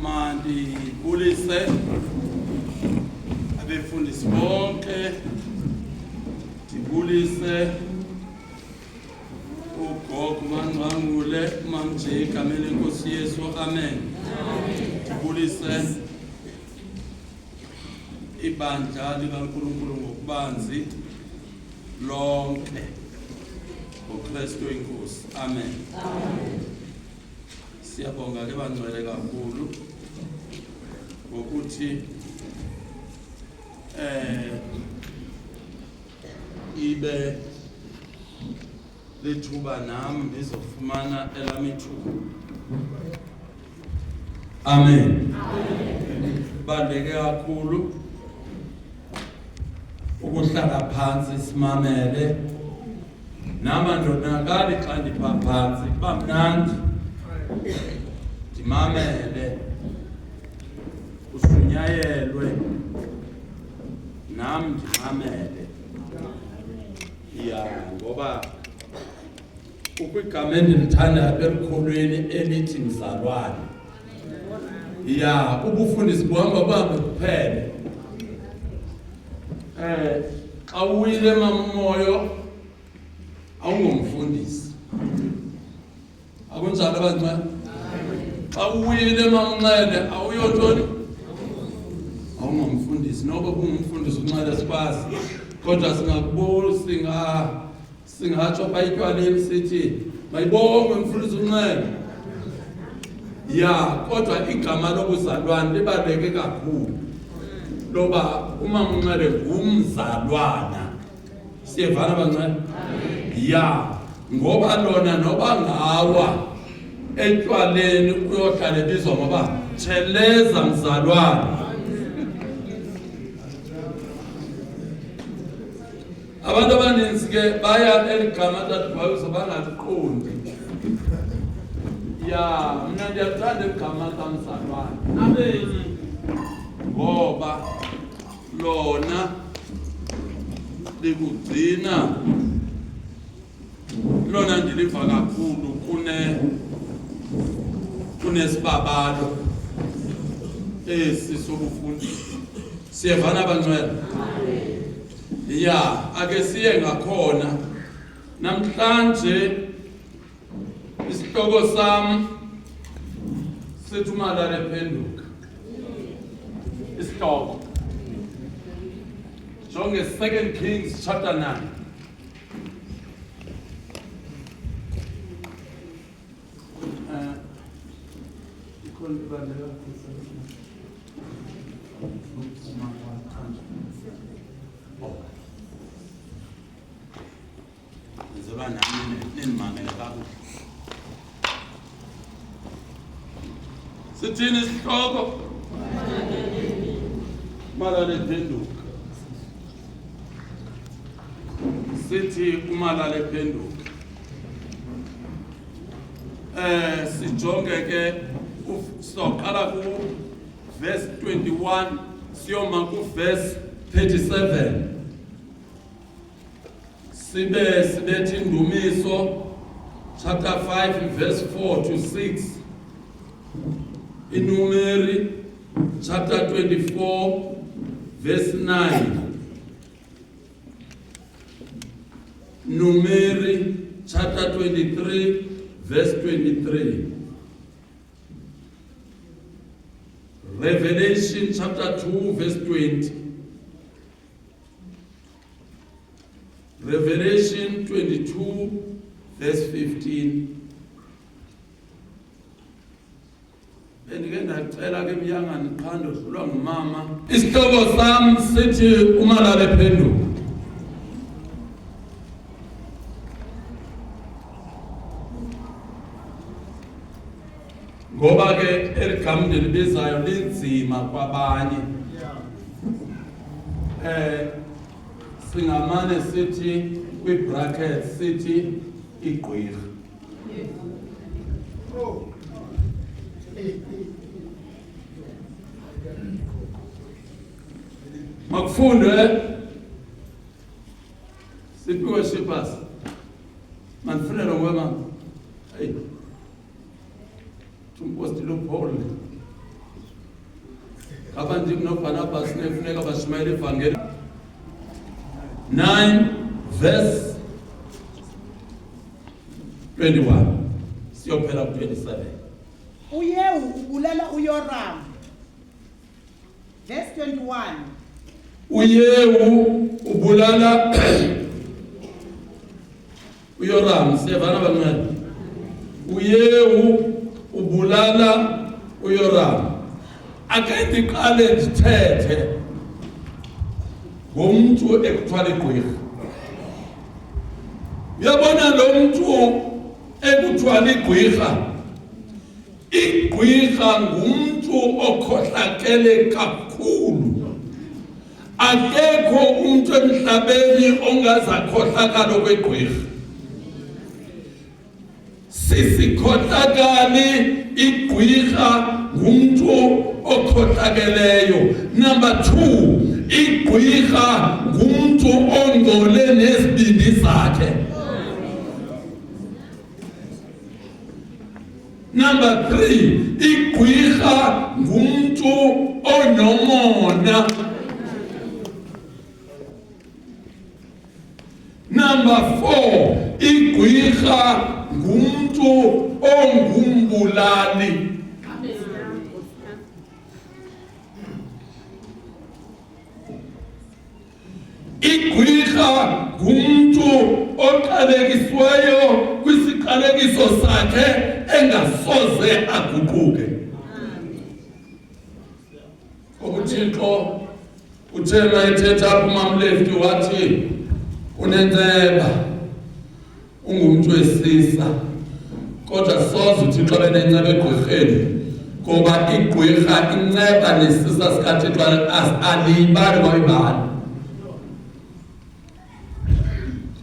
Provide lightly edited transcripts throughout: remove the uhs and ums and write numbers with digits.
mandibulise abefundisi bonke, ndibulise ugogo uMaNgcwangule, uMamJ egameni lenkosi Yesu, amen. Ndibulise ibandla likaNkulunkulu ngokubanzi lonke ngoKristu inkosi, amen. Siyabonga ke bangcwele kakhulu ngokuthi ibe lethuba nami ndizofumana elami ithuba, amen. Baleke kakhulu ukuhlala phansi simamele namandonakali xa ndipha phansi kuba mnandi ndimamele usunyayelwe nam ndimamele ngoba ukwigama endilithandayo elikholweni elithi mzalwane ubufundisi buhamba buhambe kuphele. Xa uwile mamoyo awungomfundisi, akunjalo abazimali? Xa uwile mamncele awuyontoni, awungomfundisi. Noba kungumfundisi uncele sikwazi, kodwa singatsho bayitywaleni sithi mayibongwe umfundisi uncele. Kodwa igama lobuzalwane libaluleke kakhulu, loba uMamncele ngumzalwana. Siyevana bancane? Ngoba lona noba ngawa etywaleni uyohlala ebizwa ngoba Tsheleza mzalwane. Abantu abaninzi ke baya eligama dadibhayuza bangaliqondi. Mna ndiyathanda igama kamzalwane, amen, ngoba lona likugcina, lona ndiliva kakhulu kunesibabalo esi sobufundisi. Siyevana bangcwele? Ake siye ngakhona namhlanje. Isihloko sami sithi umalala ephenduka. Isihloko jonge 2 Kings chapter 9. Sithini isihloko? Umalala ephenduka. Sithi umalala ephenduka. Sijonge ke soqala ku verse 21 siyoma ku verse 37. Sibethi Indumiso chapter 5 verse 4 to 6. Numeri chapter 24 verse 9. Numeri chapter 23 verse 23. Revelation chapter 2 verse 20. Revelation 22 verse 15. Bendike ndacela ke mnyangani qhando dlulwa ngumama. Isihloko sami sithi umalala ephenduka. Ngoba ke eligama ndilibizayo linzima kwabanye. Singamane sithi kwi-bracket sithi igqwirha. Makufundwe siphiwe shipas manifundele ngoba umpostile uPaul abantu kunoBarnabas nefuneka bashumayele ivangeli 9 verse 21 siyophela ku27. uYehu ubulala uYoram. Verse 21. uYehu ubulala uYoram. Siyavana bancane. uYehu ubulala uYoram. Ake ndiqale ndithethe ngomntu ekuthwala igqwirha. Uyabona lo mntu ekuthwala igqwirha, igqwirha ngumuntu okhohlakele kakhulu. Akekho umuntu emhlabeni ongazakhohlakala kwegqwirha. Sisikhohlakali, igqwirha ngumuntu okhohlakeleyo. Number 2, igqwirha ngumuntu ongcole nezibindi zakhe. Number 3, igqwirha ngumuntu onomona. Number 4, igqwirha ngumuntu ongumbulali. Igqwirha ngumuntu oqalekisiweyo kwisiqalekiso sakhe engasoze aguquke. uThixo uthena ethetha kuMamlefti wathi unenxeba, ungumuntu wesisa, kodwa soze uThixo benenxeba egqwirheni, ngoba igqwirha inceba nesisa sikaThixo aliyibali kwayibali.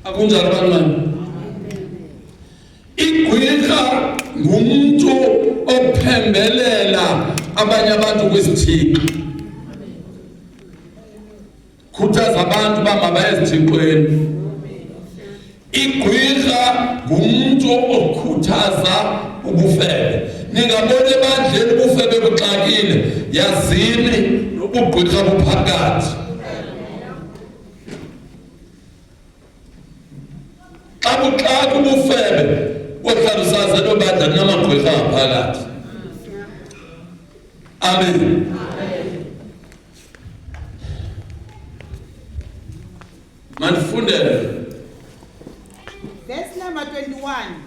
Akunjalo bantwana? Igqwirha ngumuntu ophembelela abanye abantu kwisithixo. Khuthaza abantu bamabaye ezithixweni. Igqwirha ngumuntu okhuthaza ubufebe. Ningabona ebandleni ubufebe buxakile, yazini ubugqwirha buphakathi. Xa buxaka ubufebe wohlala usazi lo bandla namagqwirha ngaphakathi. Amen. Manifundele. Verse number 21.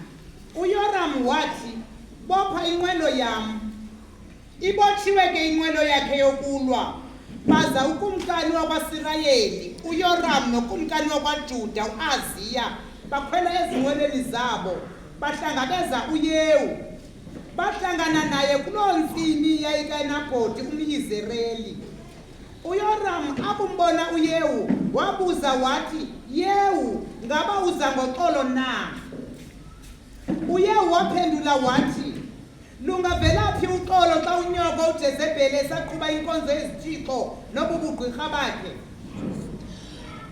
uYoram wathi, bopha inqwelo yam. Ibotshiwe ke inqwelo yakhe yokulwa. Baza ukumkani wakwaSirayeli uYoram nokumkani wakwaJuda uAziya bakhwela ezinqweleni zabo, bahlangabeza uYehu. Bahlangana naye kuloo ntsimi yayikaNabhothi umYizereli. uYoram akumbona uYehu, wabuza wathi, Yehu, ngaba uza ngoxolo na? uYehu waphendula wathi, lungavelaphi uxolo xa unyoko uJezebheli esaqhuba inkonzo yezithixo nobubugqirha bakhe?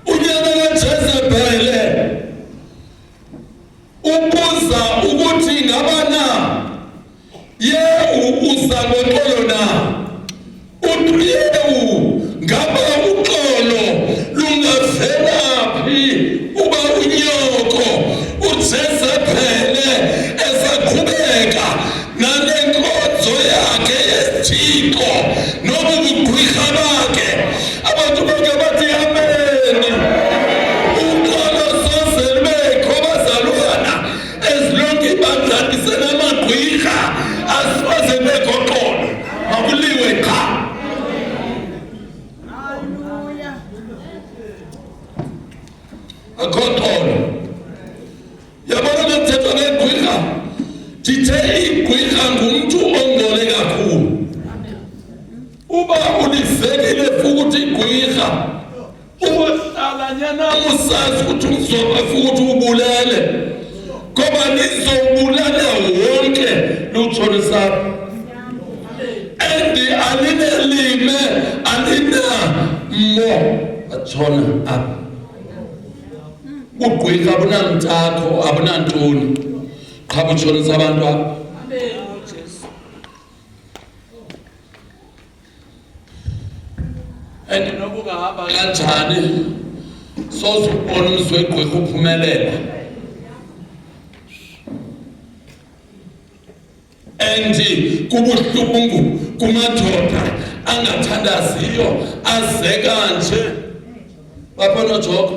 Unyoko kaJezebheli ubuza ukuthi ngaba na Yehu uza ngoxolo na? Uthi Yehu, ngaba uxolo lungavelaphi uba unyoko uJezebheli esaqhubeka nale nkonzo yakhe yesithixo nobubugqirha bakhe? Abantu bonke bathi amen. Uxolo soze lubekho bazalwana, ezilonke ibandla lisenamagqwirha asoze bekho xolo, makuliwe qha. Akho xolo. Yabona nomthetho ngegqwirha, ndithe igqwirha ngumuntu ongcole kakhulu. Uba ulivekile futhi igqwirha, uhlala nyanam usazi ukuthi uzoba futhi ubulele, ngoba nizobulala wonke luthole sabo. Endi alinelime alinamo atshona apha. Ugqwirha abunamthako abunantoni, qha butshonisa abantu apha. ungahamba kanjani sozubona umzwegqwetha uphumelela. Endi kubuhlungu kumadoda angathandaziyo azeka nje bapha noJoko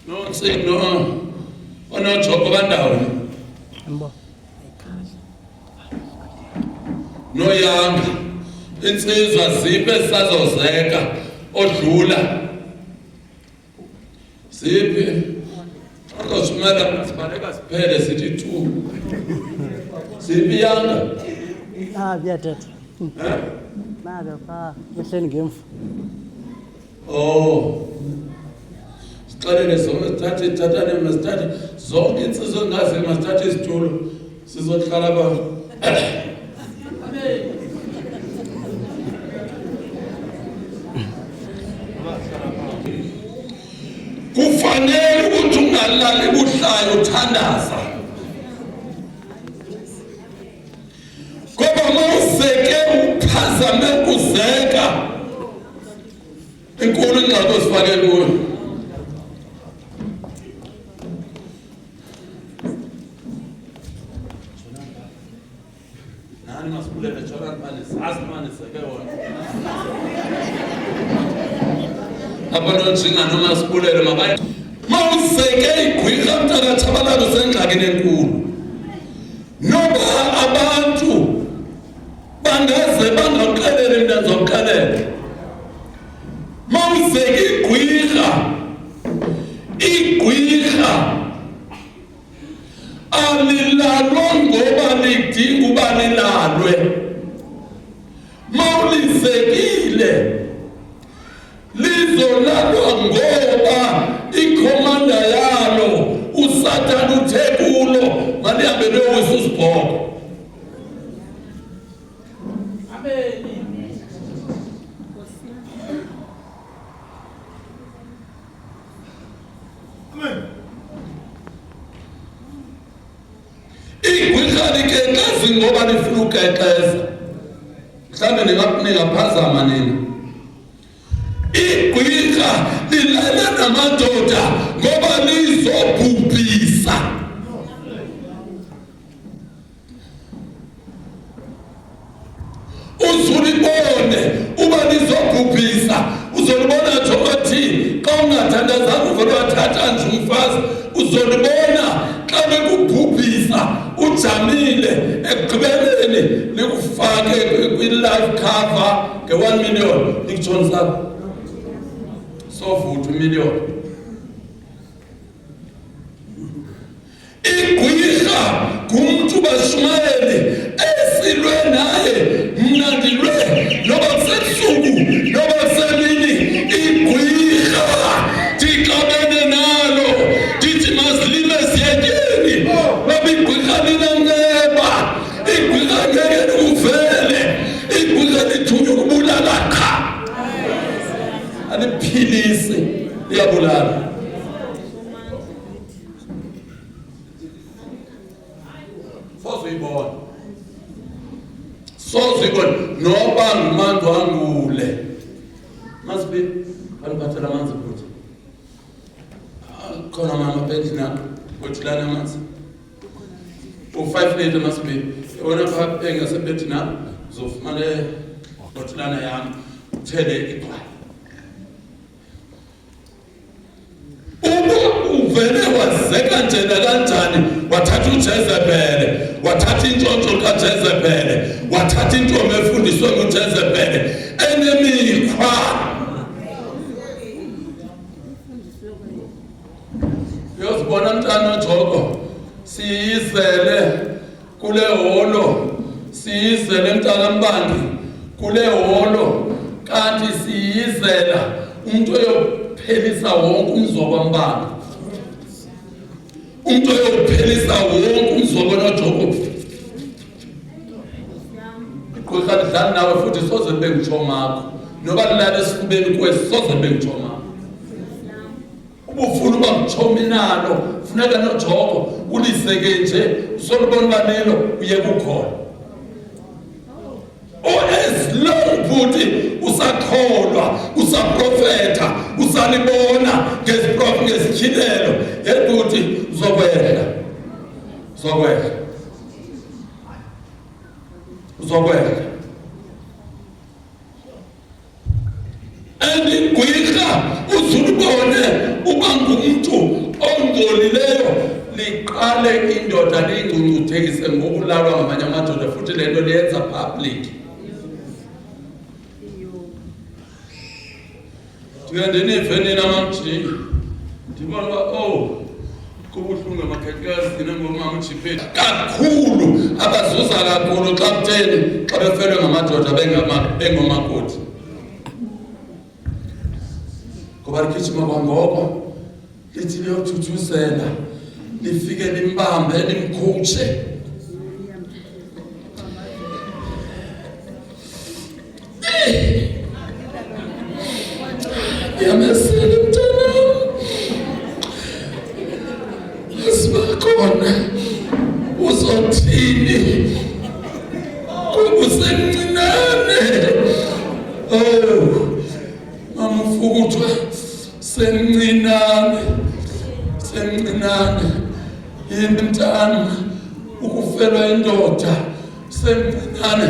no onoJoko bandawo noyanga insizwa ziphe sazozeka odlula ziphi azosumela sibaleka siphele sithi 2 ziphi yanga Tata. Nada, pá. Você ninguém. Oh. Sicalele zonke sithathe thathane masithathe zonke insizwe ngaze masithathe isitulo sizohlala ba. Kufanele ukuthi ungalali buhlayo uthandaza. Ngoba mawuseke uphazame kuzeka inkulu ingxaki osifake kuyo. Nani masibulele Jordan manje sasimane seke wona. Abantu njinga noma sibulele makayi. Mawuseke igwira mntaka Tshabalala usengxakini enkulu. Noba abantu bangaze bangaqalele mina ngizoqalela. Mawuseke igwira alilalwa ngoba lidinga uba lilalwe. Mawulisekile lizolalwa ngoba ikhomanda yalo uSathane uthe kulo malihambe liyowisa usibhoko. Igwirha likekazi ngoba lifuna ukekeza. Mhlawumbe ningaphazama nina. Igwirha lilala namadoda ngoba lizobhubhisa. Uzulibone uba lizobhubhisa. Uzolibona Jokothi xa ungathandazanga uvele wathatha nje umfazi. Uzolibona xa bekubhubhisa ujamile ekugqibeleni likufake kwi-life cover nge-1 million likutshonisa sovutha 1 million. Igwirha ngumntu bashumayeli esilwe naye mna ndilwe noba kusebusuku noba kusemini. Igwirha ndixabene nalo ndithi masilime siyetyeni ngoba igwirha linanceba. Igwirha ngeke likuvele. Igwirha lithunywa ukubulala qha aliphilisi liyabulala. Sozibona noba ngumanzi wangule masibe baliphathela amanzi futhi khona mama bendina bothilana amanzi u5 liter masibe yona pha engasebethina uzofumana bothilana yami uthele igwayi. Uvele wazeka njena kanjani wathatha uJezebhele, wathatha intshontsho kaJezebhele, wathatha intombi efundiswe nguJezebhele enemikhwa. Uyozibona mntana Joko siyizele kule holo, siyizele mntakambandi kule holo, kanti siyizela umuntu oyophelisa wonke umzobo mbanga. Umuntu oyophelisa wonke umzobo noJoko. Igwirha lidlala nawe futhi soze libe ngitshomakho. Noba lilala esifubeni kuwe soze libe ngitshomakho. Ubufuna uba ngitshomi nalo funeka noJoko uliseke nje usolubona uba nelo uye kukhona. as long futhi usakholwa, usaprofeta, usalibona ngesikhilelo, futhi uzokwehla. Andigwirha uzulubone uba ngumuntu ongcolileyo liqale indoda liyingcungcuthekise ngokulalwa ngamanye amadoda futhi le nto liyenza public. Ndingandinive nina mamjingi ndibona uba kubuhlungu amakhenkekazi ngomama uJiphethu kakhulu abazuza kakhulu xa kutheni xa befelwe ngamadoda bengomakoti. Ngoba ligijima kwangoko lithi liyothuthuzela lifike limbambe limkhutshe. Yamesele mntanam asibakhona uzothini kubusemncinane. Mama ufukuthwa semncinane yini mntana ukufelwa indoda semncinane.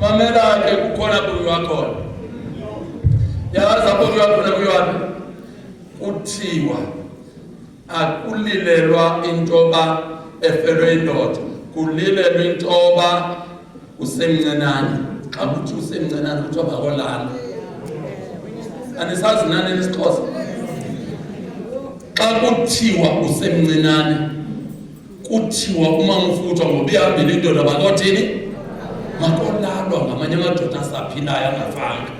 Mamela ke kukhona kuyiwakhona yazi apho kuyiwakhona kuyiwapi kuthiwa akulilelwa intoba efelwe indoda, kulilelwa intoba usemncinane. Xa kuthi usemncinane kuthiwa bakolala. Anisazi nani isiXhosa? Xa kuthiwa usemncinane kuthiwa uma ufuthwa ngoba ihambile indoda bakothini makolalwa ngamanye amadoda asaphilayo angafanga.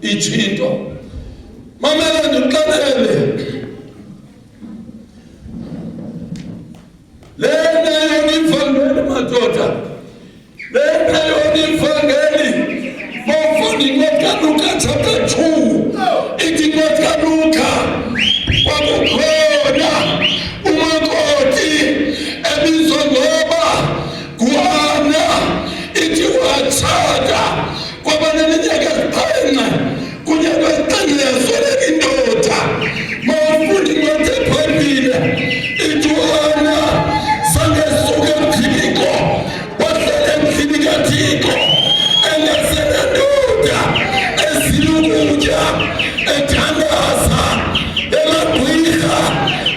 Itshinto mamela ndikuxelele lena yona imvangeli madoda, lena yona imvangeli mofunda incwadi kaLuka chapter 2. Ithi incwadi kaLuka kwakukhona umakoti ebizwa ngoba nguHana. Ithi watshata kwaba neminyaka 7 kunyaka wesixhenxe yasweleka indoda. Mawufunda incwadi ephambili ithi uHana zange esuke emkhibiko wahlala emkhibiko kaThixo engasenandoda ezilukutya ethandaza emagwirha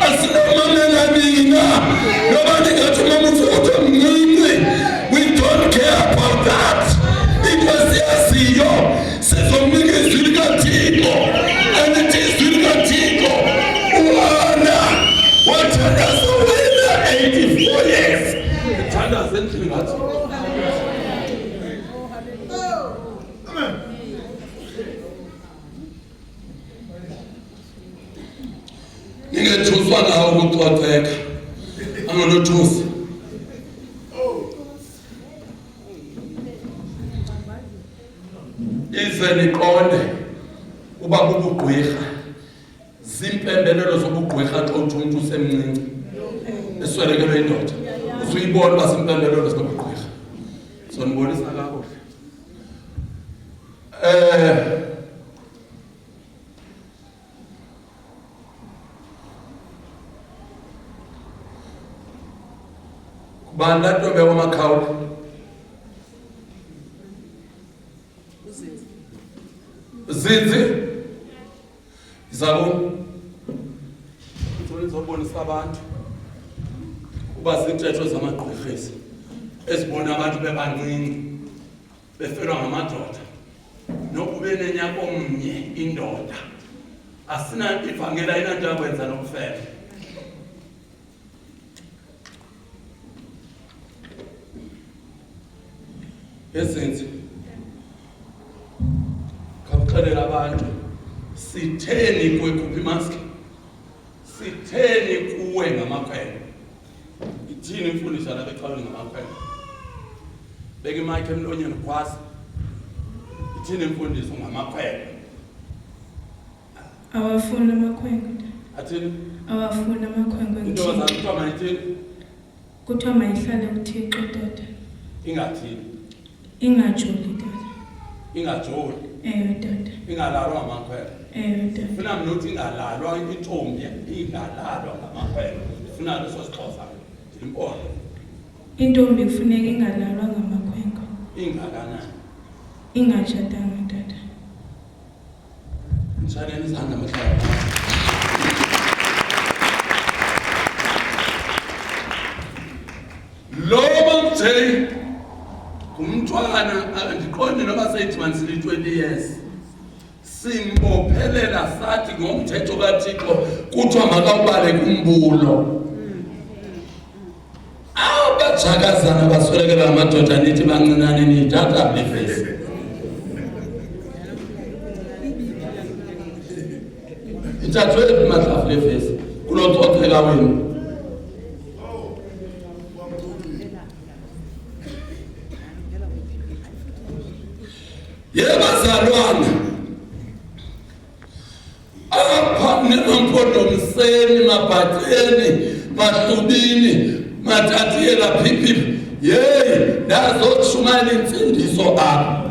asinomamela mina noba ndingathi umama ufukuthwa mncinci. We don't care about that. Into siyaziyo sizomnika izwi likaThixo and izwi likaThixo uHana wathandaza wena 84 years ethandaza endlini ngathi ningethuswa ngawo ukucoceka angonothusi. Ize niqonde uba bubugqwirha zimpembelelo zobugqwirha xa uthi umuntu usemncinci eswelekelwe indoda. Uzuyibona uba zimpembelelo zobugqwirha. So nibonisa kakuhle. Kubani laa ntombi yakwamakhawula? Zinzi izabona izobonisa abantu uba zintetho zamagqwirhisi ezibona abantu bebancinci befelwa ngamadoda nokube nenyaka omnye indoda asina ivangeli ayinanto yakwenza nokufela. Ezenzi kabuxelela abantu sitheni kuwe kuphi imaski, sitheni kuwe ngamakhwelo. Ithini imfundisha la beqalwe ngamakhwelo? Beka imayikhi emlonyeni kwasi. Ithini imfundiso ngamakhwelo? Awafuna amakhwenkwe. Athini? Awafuna amakhwenkwe. Into zakuthiwa mayithini? Kuthiwa mayihlale kuThixo tata. Ingathini? Ingajoli tata. ingajoli Tata. ingalalwa ngamakhwelo Tata. funa mnothi ingalalwa intombi ingalalwa ngamakhwelo funa leso sixhosa impondo Intombi kufuneka ingalalwa ngamakhwenkwe. ingakanani Ingashadanga tata. mshaleni izandla mahlala lo manje kumntwana andiqonde noba seyidibanisile 20 years simbophelela sathi ngomthetho kaThixo kuthiwa makawubale kumbulo abajakazana baswelekela amadoda nithi bancinane niyithatha befesi ithathwe mahlafu lefesi kulococeka wenu yebazalwana apha nemampondomiseni mabhaceni mahlubini mathathiyela phiphipi yeyi ndazoshumayela intsindiso apha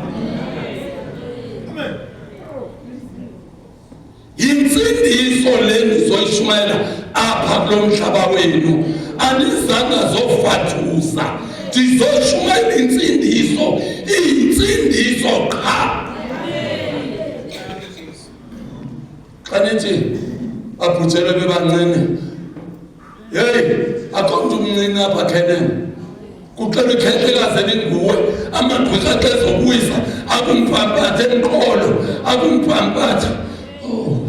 intsindiso le ndizoyishumayela apha kulo mhlaba wenu andizanga zofathusa ndizoshumayela intsindiso iyintsindiso qha xa nithi babhujelwe bebancane yeyi akho mntu umncinci apha khenene kuxelwe ikhehlekaze linguwe amagqwirha xa ezokuyisa akumphampathe emqolo akumphampathe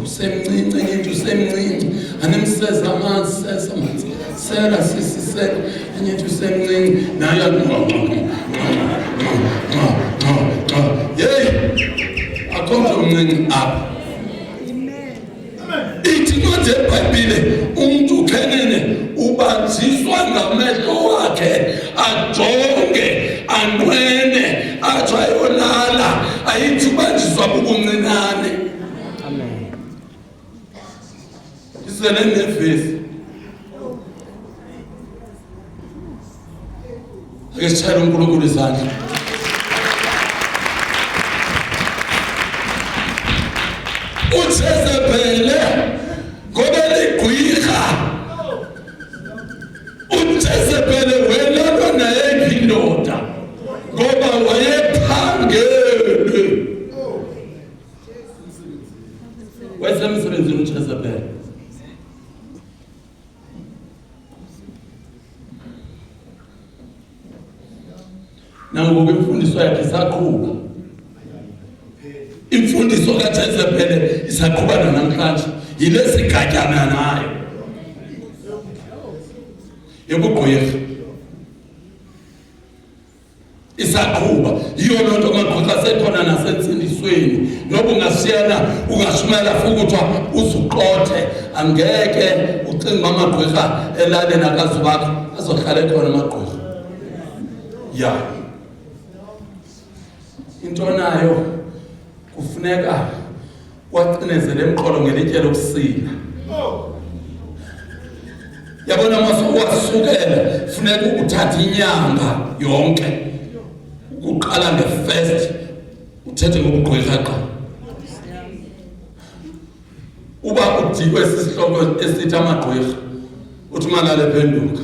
usemncinci enye usemncinci anemseza amanzi seza amanzi sela sisisela enye usemncinci nayo yeyi akho mntu umncinci apha ithi incwadi yeBhayibhile umuntu ukhenene ubanjiswa ngamehlo wakhe ajonge anqwene athi ayolala ayithi ubanjiswa bubuncinane Amen. isele nevesi ake sitshayele uNkulunkulu izandla uJezebhele ngoba ligqwirha uJezebhele welalwa naye indoda ngoba wayephangele wayesemsebenzini uJezebhele nangoku imfundiso yakhe isaqhuba imfundiso kaJezebhele isaqhuba namhlanje yile sigatyana nayo yobugqwirha isaqhuba yiyo loo nto amagqwirha asekhona nasentsindisweni noba ungasiyana ungashumayela fukuthiwa uzuqothe angeke ucinga uba amagqwirha elaleni akazubakho azohlala ekhona amagqwirha ya into nayo kufuneka wacinezele emqolo ngelitye lokusila yabona masowasukela funeka uthathe inyanga yonke ukuqala nge-first uthethe ngobugqwirha qha uba udikwe sisihloko esithi amagqwirha uthi malale phenduka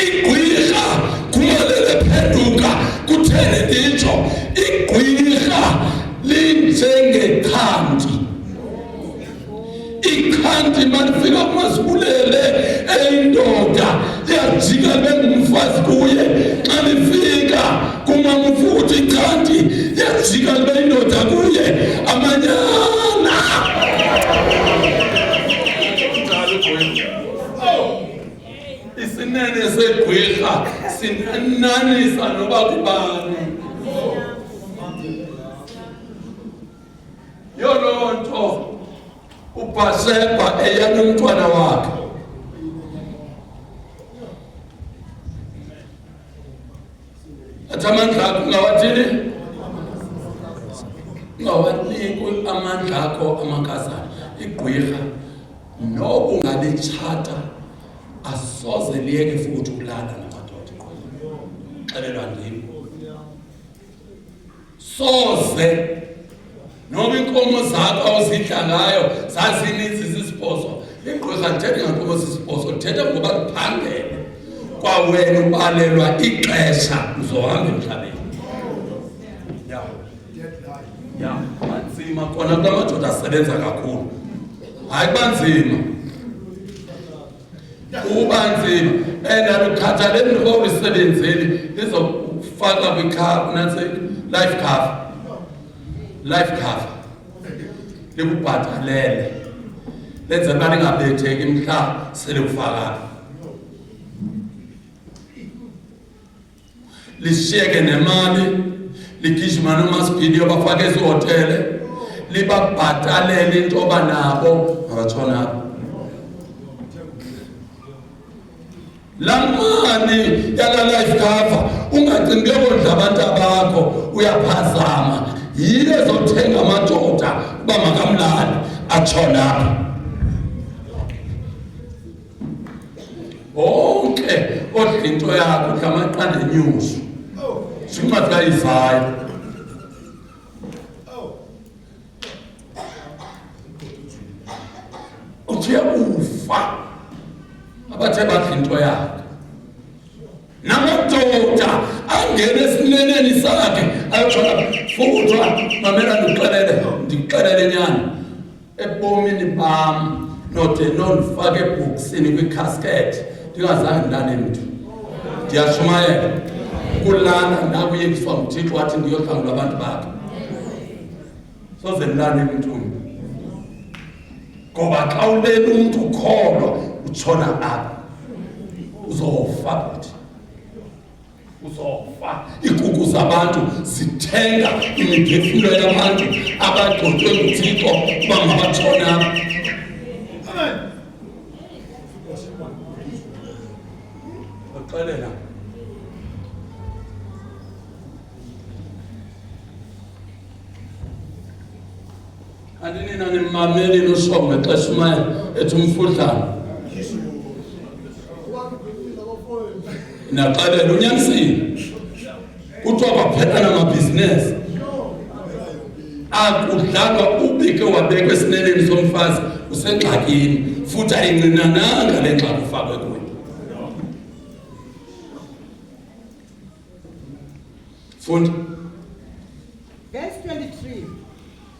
igqwirha kumalele phenduka kutheni nditsho igqwirha linjengekhanti ikhanti malifika kumasibulele eyindoda liyajika bengumfazi kuye xa lifika kumama futhi ikhanti liyajika libe yindoda kuye amanyana isinene segqwirha sinanisa noba kubani yoloo nto uBhathsheba eyana umntwana wakhe athi amandla akho ungawathini ungawanikwi amandla akho amakazana igqwirha noba ungalitshata asoze liyeke futhi ukulala namadoda. Xelelwa ndim. Soze noba inkomo zakho awuzidla ngayo zazininzi zisibhozo. Igqirha lithetha ngenkomo zisibhozo, lithetha ngoba liphangele. Kwawena ubalelwa ixesha uzohamba emhlabeni. Ya, banzima kona kula madoda asebenza kakhulu. Hayi banzima. Ubanzima. Alukhathaleni noba ulisebenzeli lizokufaka kwikhava, nansi life cover. Life cover. Likubhatalele. Lenze uba lingabetheki mhla sele ufaka. Lishiyeke nemali, ligijima nomasipili yobafaka ezihotele, libabhatalele into yoba nabo abatshona apho. La mali yala life cover ungacingi yokondla abantu abakho uyaphazama. Yile ezothenga amadoda uba makamlali atshona apho. Bonke odla into yakho ngamaqanda enyusu. Shumathi kayivayo. Uthe ufa abathe badla into yakho. Namadoda angene esineneni sakhe ayothola futhwa mamela ndikuxelele nyana ebomini bam node nolifake ebhokisini kwicasket ndingazange ndilale mntu. Ndiyashumayela kulana nakuyekiswa nguThixo wathi ndiyohlangula abantu bakhe. Soze ndilale emntwini. Ngoba xa ulele umuntu ukholwa utshona apha. Uzofa futhi. Uzofa. Ikuku zabantu zithenga imiphefumulo yabantu abagcotshwe nguThixo uba mabatshona apha. Amen. Baxelela. Andinina nimameli noshome xesha umaye ethi umfudlana. Naxelela unyanisile. Kuthiwa baphela namabhizinesi. Akudlalwa ubike wabekwe esineneni somfazi usengxakini futhi ayincinananga le ngxaki ufakwe kuyo. Funda. Verse 23.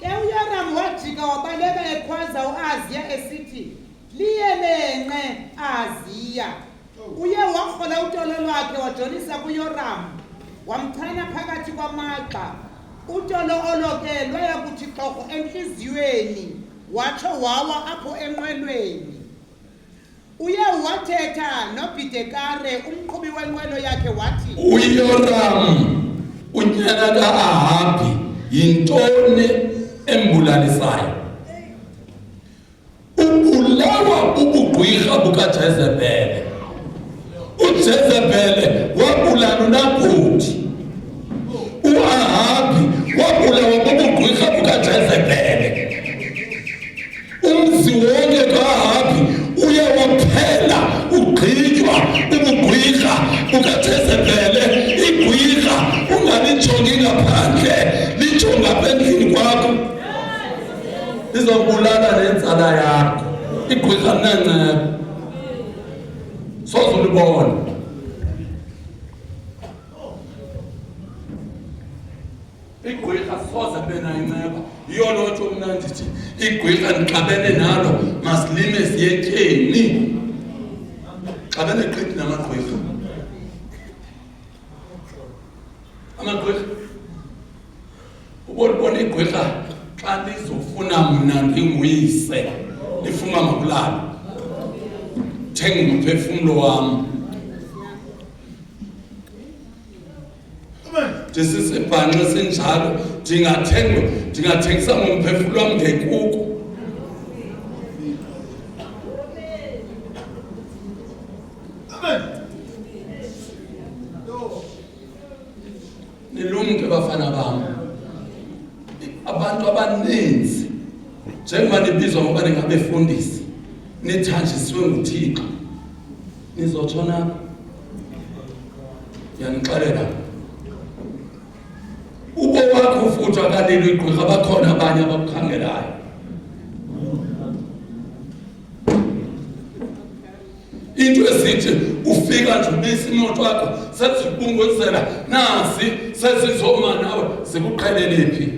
Ke uYoram wajika wabaleka ekhwaza uAhaziya esithi, "Liyelenqe Ahaziya." Uye warhola utolo lwakhe wajolisa kuYoram, wamchana phakathi kwamagxa. Utolo oloke lwaya kuthi xoko enhliziyweni, watsho wawa apho enqwelweni. Uye wathetha noBhidekare umqhubi wenqwelo yakhe wathi, "UYoram unyana kaAhabi yintoni embulalisayo? Ubulawa ubugqwirha bukaJezebhele. uJezebhele wabulala uNabhothi. uAhabi wabulawa bubugqwirha bukaJezebhele. Umzi wonke kaAhabi uye waphela ugqitywa ubugqwirha bukaJezebhele. Igqwirha ungalijongi ngaphandle, lijonga apha endlini kwakho. Lizobulala nenzala yakho. Igqwirha linanceba. Soze ulibone. Igqwirha soze libe nayo inceba. Yiyo loo nto mna ndithi igqwirha ndixabene nalo masilime siyetyeni. Xabene gqithi namagqwirha. Amagqwirha. Ubona igqwirha xa lizofuna mna ndinguyise lifuna makulala. Thenga umphefumulo wami. Ndisisibhanqa sinjalo ndingathengisa ngomphefumulo wami ngekuku. Nilumke bafana bam. Abantu abaninzi njengoba nibizwa ngoba ningabefundisi, nithanjiswe nguThixo nizotshona yanixelela ubo wakho futhi akalilo igqirha abakhona abanye abakukhangelayo into esithi ufika nje ubisa imoto yakho sesibungozela nasi sesizoma nawe sikuqhelelephi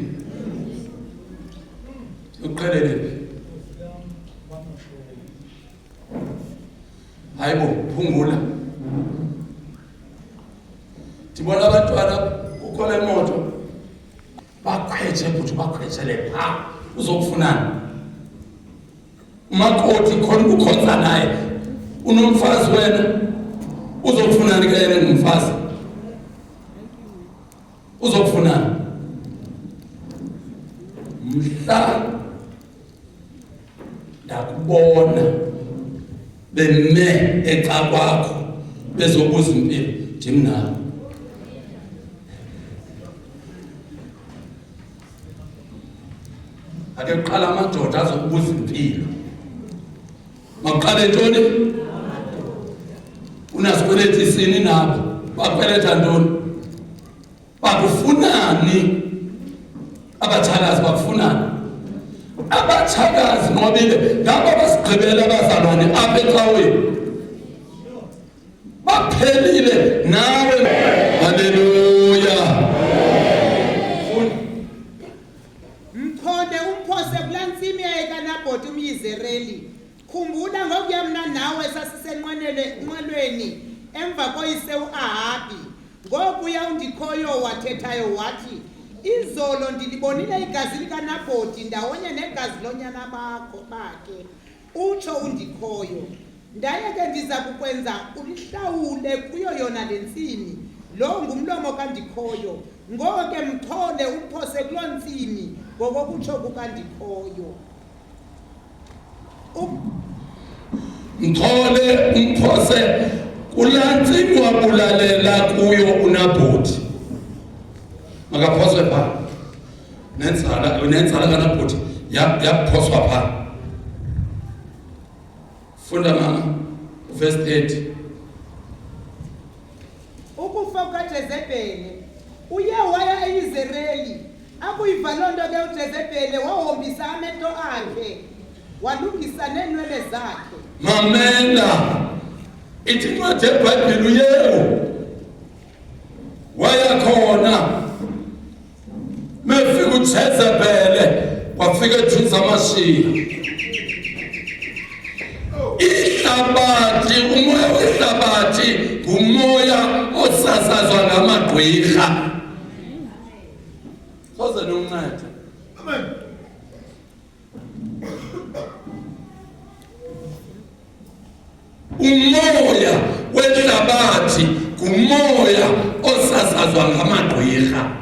uqhelelephi hayibo phungula tibona abantwana ukhona imoto bakhwetshe futhi bakhwetshele pha uzokufunana umakoti khona ukhonza naye unomfazi wena uzokufunana ke yena ngumfazi uzokufunana mhla ndakubona beme eca kwakho bezobuza impilo njenginawe ake uqala amadoda azokubuza impilo maqale ntoni unasikweleti sini nabo bakweleta ntoni bakufunani abathakazi bakufunani abathakazi nobile ngaba basigqibela abazalwane apha ecaweni baphelile nawe haleluya mkhonde umphose kulantsimi yayekanabhoti umyizereli khumbula ngokuya mna nawe sasisenqwelweni emva koyise uAhabi ngokuya undikhoyo wathethayo wathi izolo ndilibonile igazi likanabhoti ndawonye negazi lonyana bakhe utsho undikhoyo ndaye ke ndiza kukwenza ulihlawule kuyo yona lentsimi lo ngumlomo kandikhoyo ngoko ke mthole umphose kuloo ntsimi ngokokutsho kukandikhoyo mthole umphose kulantsimi wabulalela kuyo uNabhothi makaphoswe pha nenzala kaNabhothi yaphoswa pha funda mama verse 8 ukufa kukaJezebheli uye waya eYizereli akuyiva loo nto ke uJezebheli wahombisa amehlo akhe walungisa neenwele zakhe mamela ithi incwadi yeBhayibhile uyewu waya khona mefika uJezebheli wafika eJuza amashiya ihlabathi umoya wehlabathi ngumoya osasazwa ngamagqwirha soze nomncede amen umoya wehlabathi ngumoya osasazwa ngamagqwirha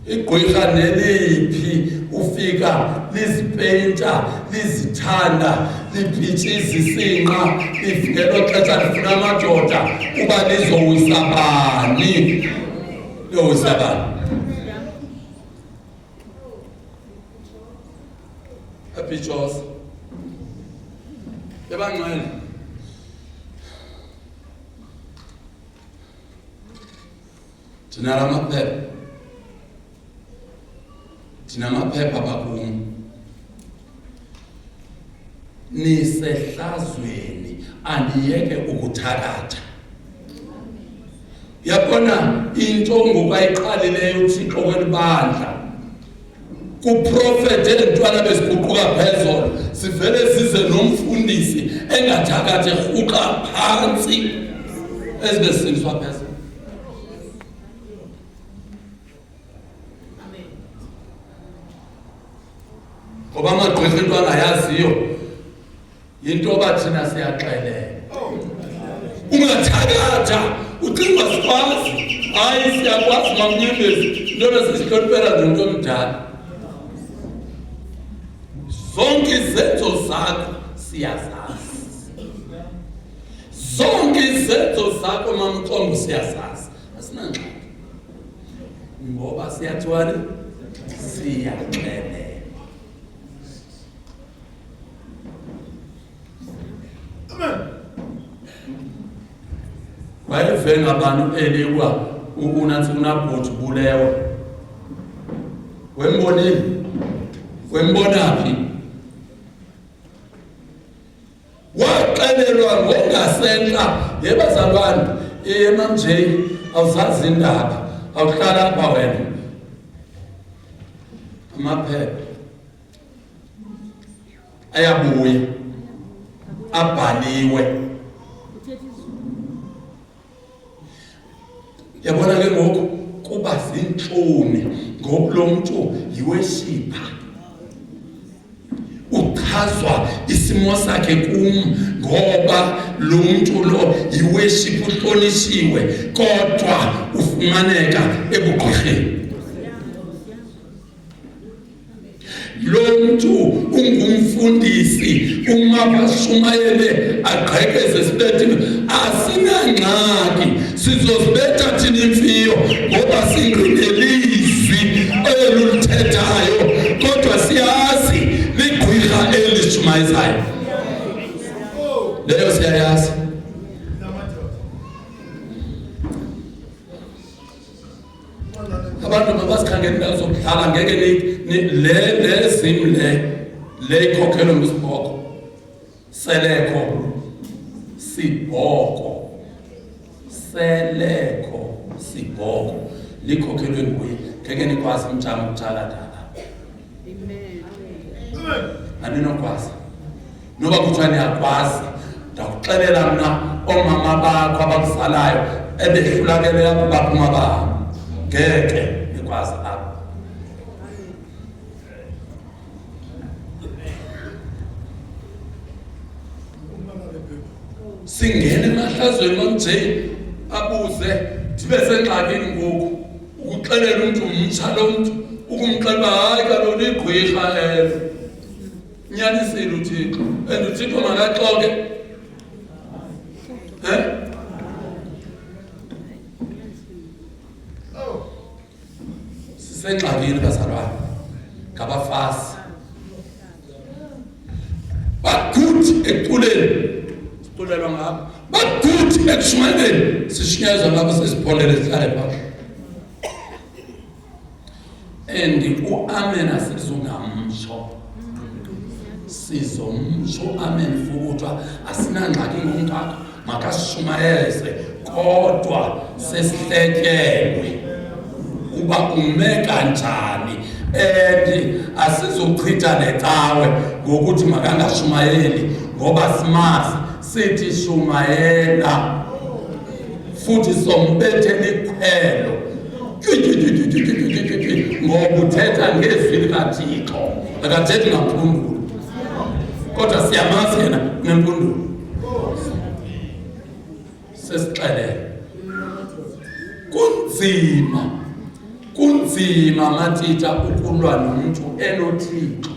igqwirha neliphi ufika lizipenta lizithanda libhitshiza isinqa livelo xesha lifuna amadoda uba lizowisa bani liyowisa bani abhitshoza ebangcwele thina lamaphepha sinamaphepha bakumu nisehlazweni andiyeke ukuthakatha yabona into ngokuyiqalileyo uThixo kwelibandla kuprofete entwana besiguquka phezulu sivele size nomfundisi engathakathe ehuqa phansi ezibesindiswa phezulu ngoba amagqwirha into angayaziyo yinto bathina siyaxelela ungathakatha ucinga sikwazi hayi siyakwazi ngamnyembezi into besisihloniphela nento omdala zonke izenzo zakho siyazazi zonke izenzo zakho mamCombo siyazazi asinangxaki ngoba siyathiwani siyaxelela venga abantu eliwa unathi unabhuti bulewa wembonile wembonaphi waxelelwa ngongasentla yebazalwane emamjeni awuzazi indaba awuhlala apha wena amaphepha ayabuya abhaliwe yabona ke ngoku kuba zinhloni ngoba lo muntu yiweshipha uchazwa isimo sakhe kum ngoba lo muntu lo yiweshipha uhlonishiwe kodwa ufumaneka ebugqirheni lo muntu ungumfundisi uma bashumayele aqhekeze isibethe asinangxaki sizozibetha thina imfiyo ngoba singqinelizwi elulithethayo kodwa siyazi ligqirha elishumayisayo leyo siyayazi abantu mabasikhangele ndawo zokuhlala ngeke le ikhokhelo ngusibhoko seleko sibhoko likhokhelwe nguye ngeke nikwazi umjama ukutshala dala aninokwazi noba kuthiwa niyakwazi ndakuxelela mna oomama bakho abakuzalayo ebehlulakele apho baphuma bahamba ngeke nikwazi apho singene emahlazweni mamjeni abuze ndibe sengxakini ngoku ukuxelela umuntu umtsha lo muntu ukumxelela hayi kaloku igqirha nyanisile uThixo and uThixo makaxoke sisengxakini bazalwane ngabafasi bakuthi ekuculeni siculelwa ngabo bakuthi ekushumayeleni sishunyezwa ngabo sesipholele sihlale phansi and uamen sizomsho amen fukuthwa asinangxaki ngomntaka makasishumayeze kodwa sesihletyelwe uba ume kanjani and asizochitha necawe ngokuthi makangashumayeli ngoba simazi sithi shumayela futhi sombethela ikhwelo ngoba uthetha ngezwi likaThixo akathethi ngaphungulo kodwa siyamazi yena nempundulo sesixelele kunzima matitha ukulwa nomuntu enoThixo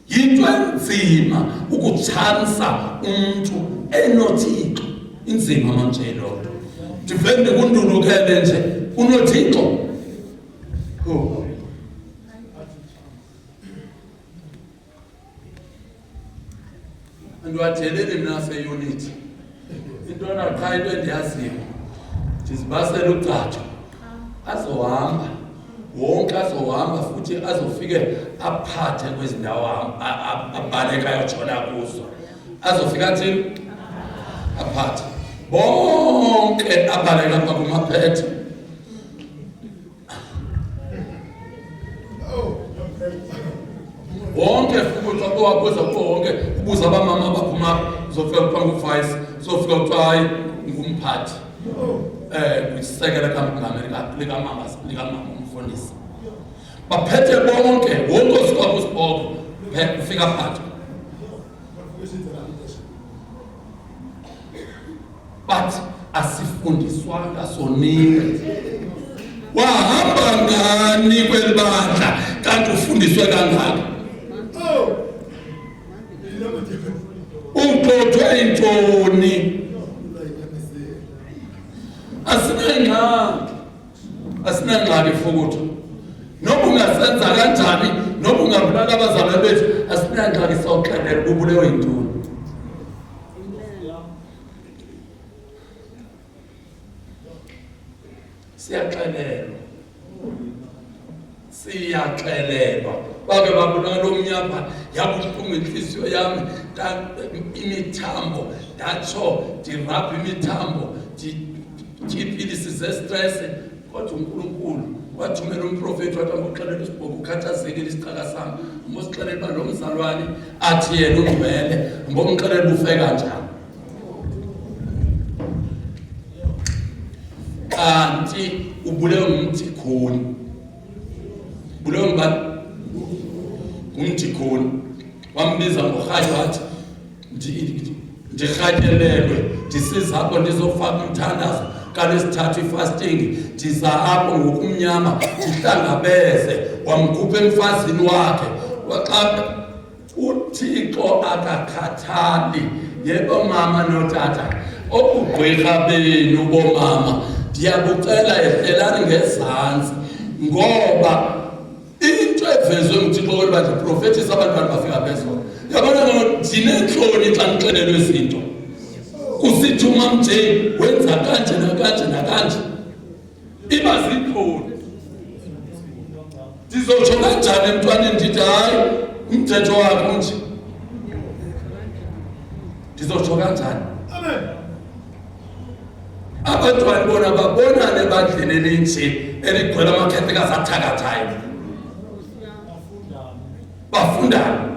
yinto enzima ukuchansa umuntu enoThixo inzima manje lo ndivende kundulukele nje unoThixo andiwatheleli mna seunity intona qha into endiyaziyo ndizibasele uCatsho azohamba wonke azohamba futhi azofike aphathe kwezindawo abaleka yotshona kuzo azofika athini aphathe bonke abaleka apha kumaphethe wonke futhi akwakuza wonke ubuza abamama abaphuma uzofika phambi kufayisi uzofika kuthiwa ngumphathi kwisekela likamama umfundisi baphethe bonke wonke osuka kusibhoko ufika phatha but asifundiswanga sonile wahamba ngani kwelibandla kanti ufundiswe kangaka ugxothwe intoni asinangxaki fukuthi noba ungasenza kanjani noba ungabulala abazalwane bethu asinangxaki sawuxelela ubulewe yintoni siyaxelelwa bake babona lo mnyapha yabuhlungu inhliziyo yami imithambo ndatsho ndirabha imithambo ndipilisi zestress kodwa uNkulunkulu wathumela umprofeti wathi akuxelela usibhoko ukhathazekile isiqhaka sami umosixelela lo mzalwane athi yena ungcwele ngomxelela ufe kanjani kanti ubulewe ngumthikhoni bulewe ngubani ngumthikhoni wambiza ngoRhayi wathi ndirhatyelelwe ndisiza apho ndizofaka umthandazo kalesithathu ifasting ndiza apho ngokumnyama ndihlangabeze wamkhupha emfazini wakhe waxa uThixo akakhathali yebo mama notata okugqirha benu bomama ndiyabucela ehlelani ngezantsi ngoba into evezwe uThixo ukuba ndiprofethisa abantwana bafika phezulu yabona ndinenhloni xa ngixelelwe izinto kusithuma mje wenza kanje nakanje nakanje iba zinhloni ndizotsho kanjani emntwaneni ndithi hayi umthetho wakho nje ndizotsho kanjani amen abantwana bona babonane bandleleni nje eligcwele amakhethekazi athakathayo bafundana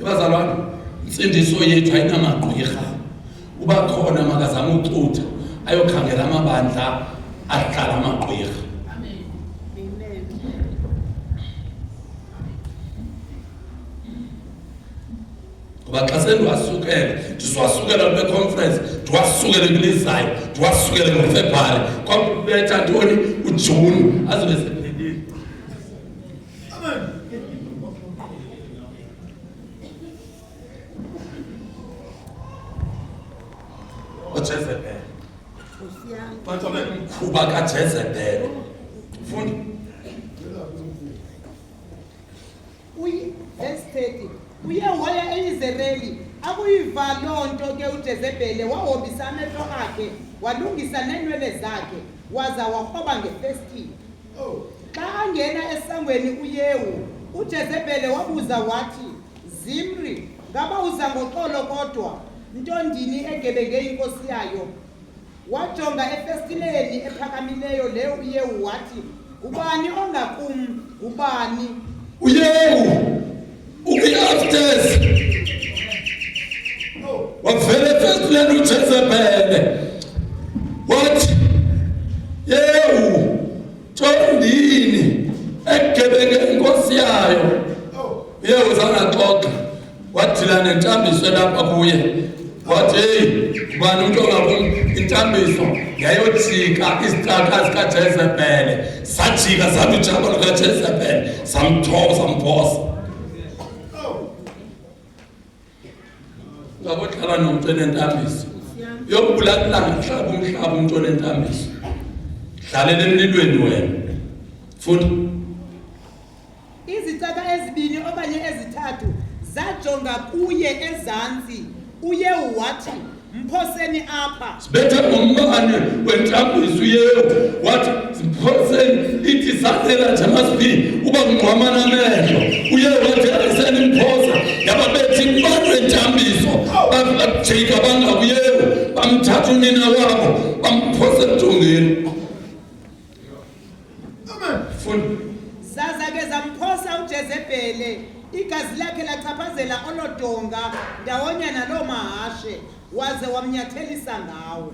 Bazalwane insindiso yethu ayinamagqirha uba khona makazama ucutha ayokhangela amabandla ahlala amagqirha amen amen kuba xa sendiwasukele ndizwasukela kule conference ndiwasukele kulizayo ndiwasukele ngoFebruary kwabetha ntoni uJune azobe sephelile amen Jezebel. Bantu mkhuba kaJezebel. Fundi. Verse 30. Uye waya eIsraeli akuyiva lonto ke uJezebel wahombisa amehlo akhe walungisa nenwele zakhe waza wakhoba ngefestini. Xa angena esangweni uYehu uJezebel wabuza wathi Zimri ngaba uza ngoxolo kodwa Ntondini egebenge inkosi yayo wajonga efestileni ephakamileyo leyo uYehu wathi ubani ongakum ubani uYehu uyafters wavele efestileni uJezebel wathi Yehu Ntondini egebenge inkosi yayo Yehu zangaxoxa wathila nentambiso lapha kuye wathi hey ubani umuntu ongakum intambiso yayojika isitaka sikaJezebel sajika sathi ujaba lukaJezebel samphosa ngabothala nomuntu enentambiso yokubulala ngihlaba umhlaba umuntu onentambiso dlalela emlilweni wena funda izitaka ezibini okanye ezithathu zajonga kuye ezantsi uYehu wathi mphoseni apha sibethe ngombane wentambiso uYehu wathi mphoseni ithi sadela nje masibi uba ngqwamana amehlo uYehu wathi ayiseni mphosa yababethi bani wentambiso bajika bangakuYehu bamthatha unina wabo bamphosa emthongeni amen funda zaza ke zamphosa uJezebel igazi lakhe lachaphazela olodonga ndawonye nalo mahashe waze wamnyathelisa ngawo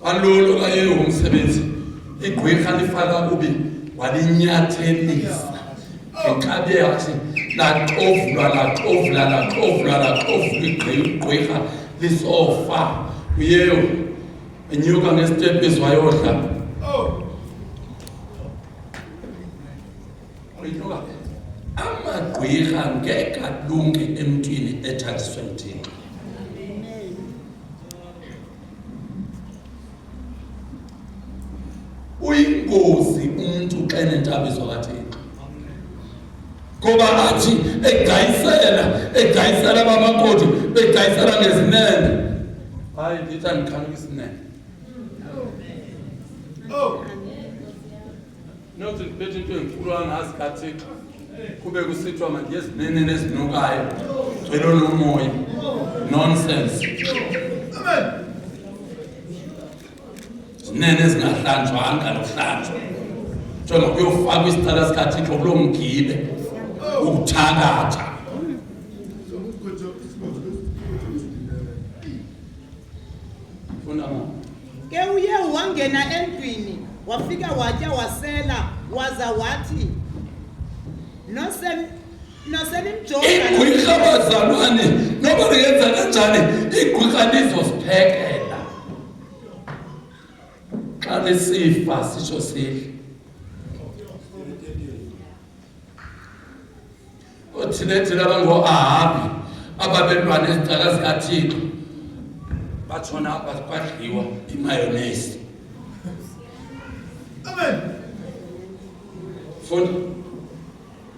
alolo kaYehu umsebenzi igqirha lifaka kubi walinyathelisa ngenkabi yathi laxovula igqirha lisofa uYehu enyuka ngesitephisi wayodla amagqirha ngeke alunge emntwini ethandiswe nguThixo uyingozi umuntu xa enentabiso kaThixo. Kuba athi egayisela bamakoti begayisela ngezinene. Hayi ndithi andikhanuka isinene. Nothi bethu into enkulu angazi kaThixo. Kube kusithwa manje ezinene nezinukayo. Gcwele nomoya. Nonsense. Amen. Zinene zingahlanjwanga nohlanjwa. Njengoba kuyofaka isithala sikaThixo kulo mgibe. Ukuthakatha. Ke uye wangena endwini wafika watya wasela waza wathi nosenimjonga igwirha bazalwane noba liyenza kanjani igwirha lizosiphekela xa lisifa sitsho sihle. Othile abango-Ahabi ababelwana ezicaka zikaThixo batshona kwadliwa imayonnaise. Amen. Fundi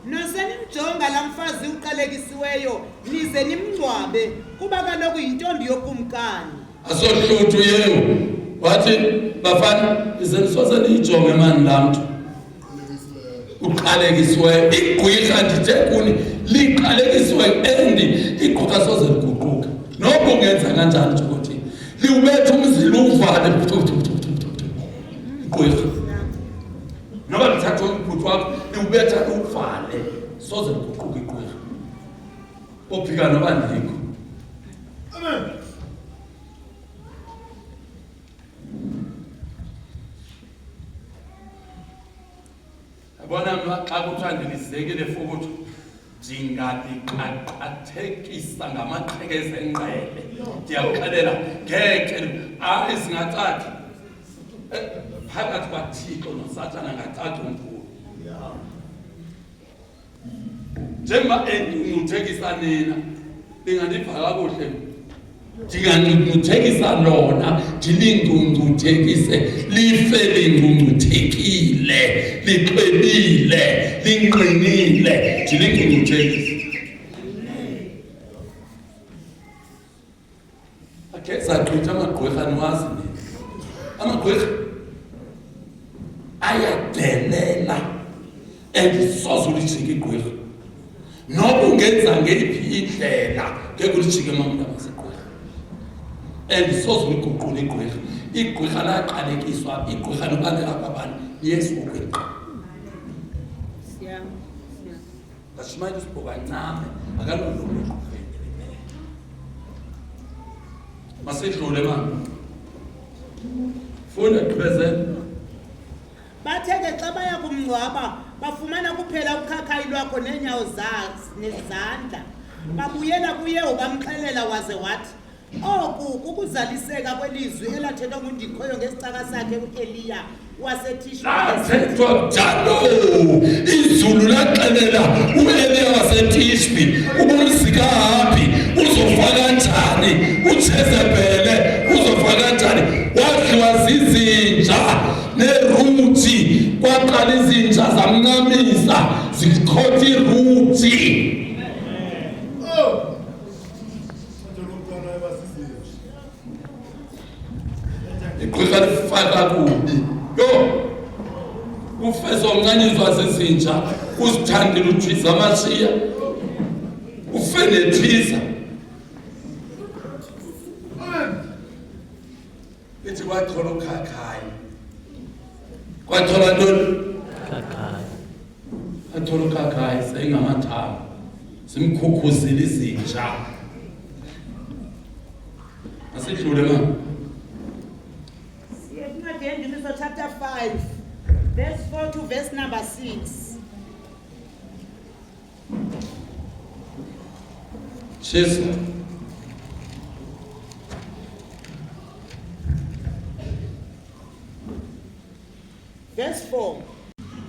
nosenimjonga la mfazi uqalekisiweyo nize nimngcwabe kuba kaloku yintombi yokumkani. asohluthu yeyo wathi bafana izenisoze niyijonge mani laa mntu uqalekisiweyo. Igwirha ndithe kuni liqalekisiweyo endi igqirha soze liguquka noba ungenza kanjani nje ukuthi liwubetha umzila uvale igwirha noba lithatha umbhuti wakho liwubetha uvale soze liguquka igwirha ophika noba ndikho. Amen. Bona xa kuthiwa ndilizekile futhi ndingaliqaqathekisa ngamaqhekeza engqele. Ndiyakuxelela ngeke hayi singacathi phakathi kwaThixo noSathane ngacathi umkhulu. Njengoba endingcuthekisa nina lingandiva kakuhle ndingangcuthekisa lona ndilingcungcuthekise life lingcungcuthekile lixwebile linqinile ndilingcungcuthekise. Akhe sagqitha amagqwirha niwazi nini amagqwirha ayadelela endisoze ulijike igqwirha noba ungenza ngeyiphi indlela ngeke ulijike mamntabasigqwirha endisoze uliguqula igqwirha. Igqwirha laqalekiswa igqwirha lobangela abantu yesu ukwenqa ngashimayela usibhoka ncame akalolungu egqwirheni masedlule mani funa gqibezela. Bathe ke xa baya kumngcwaba bafumana kuphela ukhakhayi lwakho neenyawo nezandla. Babuyela kuye bamxelela waze wathi oku kukuzaliseka kwelizwi elathethwa ngundikhoyo ngesicaka sakhe uEliya waseTishbe. Lathethwa njalo izulu laxelela uEliya waseTishbe ubumsika hapi uzofa kanjani uJezebele uzofa kanjani wadliwa zizinja neruthi kwaqala izinja zamncamisa zikhotha iruthi. Igqirha lifaka kubi yo ufezo omncanyizwa zizinja uzithandile uJesu amashiya ufenethiza. Ithi kwathola ukhakhayi kwathola ntoni Khakhayi. athola ukhakhayi seyingamathambo simkhukhuzile izinja. Asidlule mama. Genesis chapter 5 verse 4 to verse number 6. Jesu verse 4.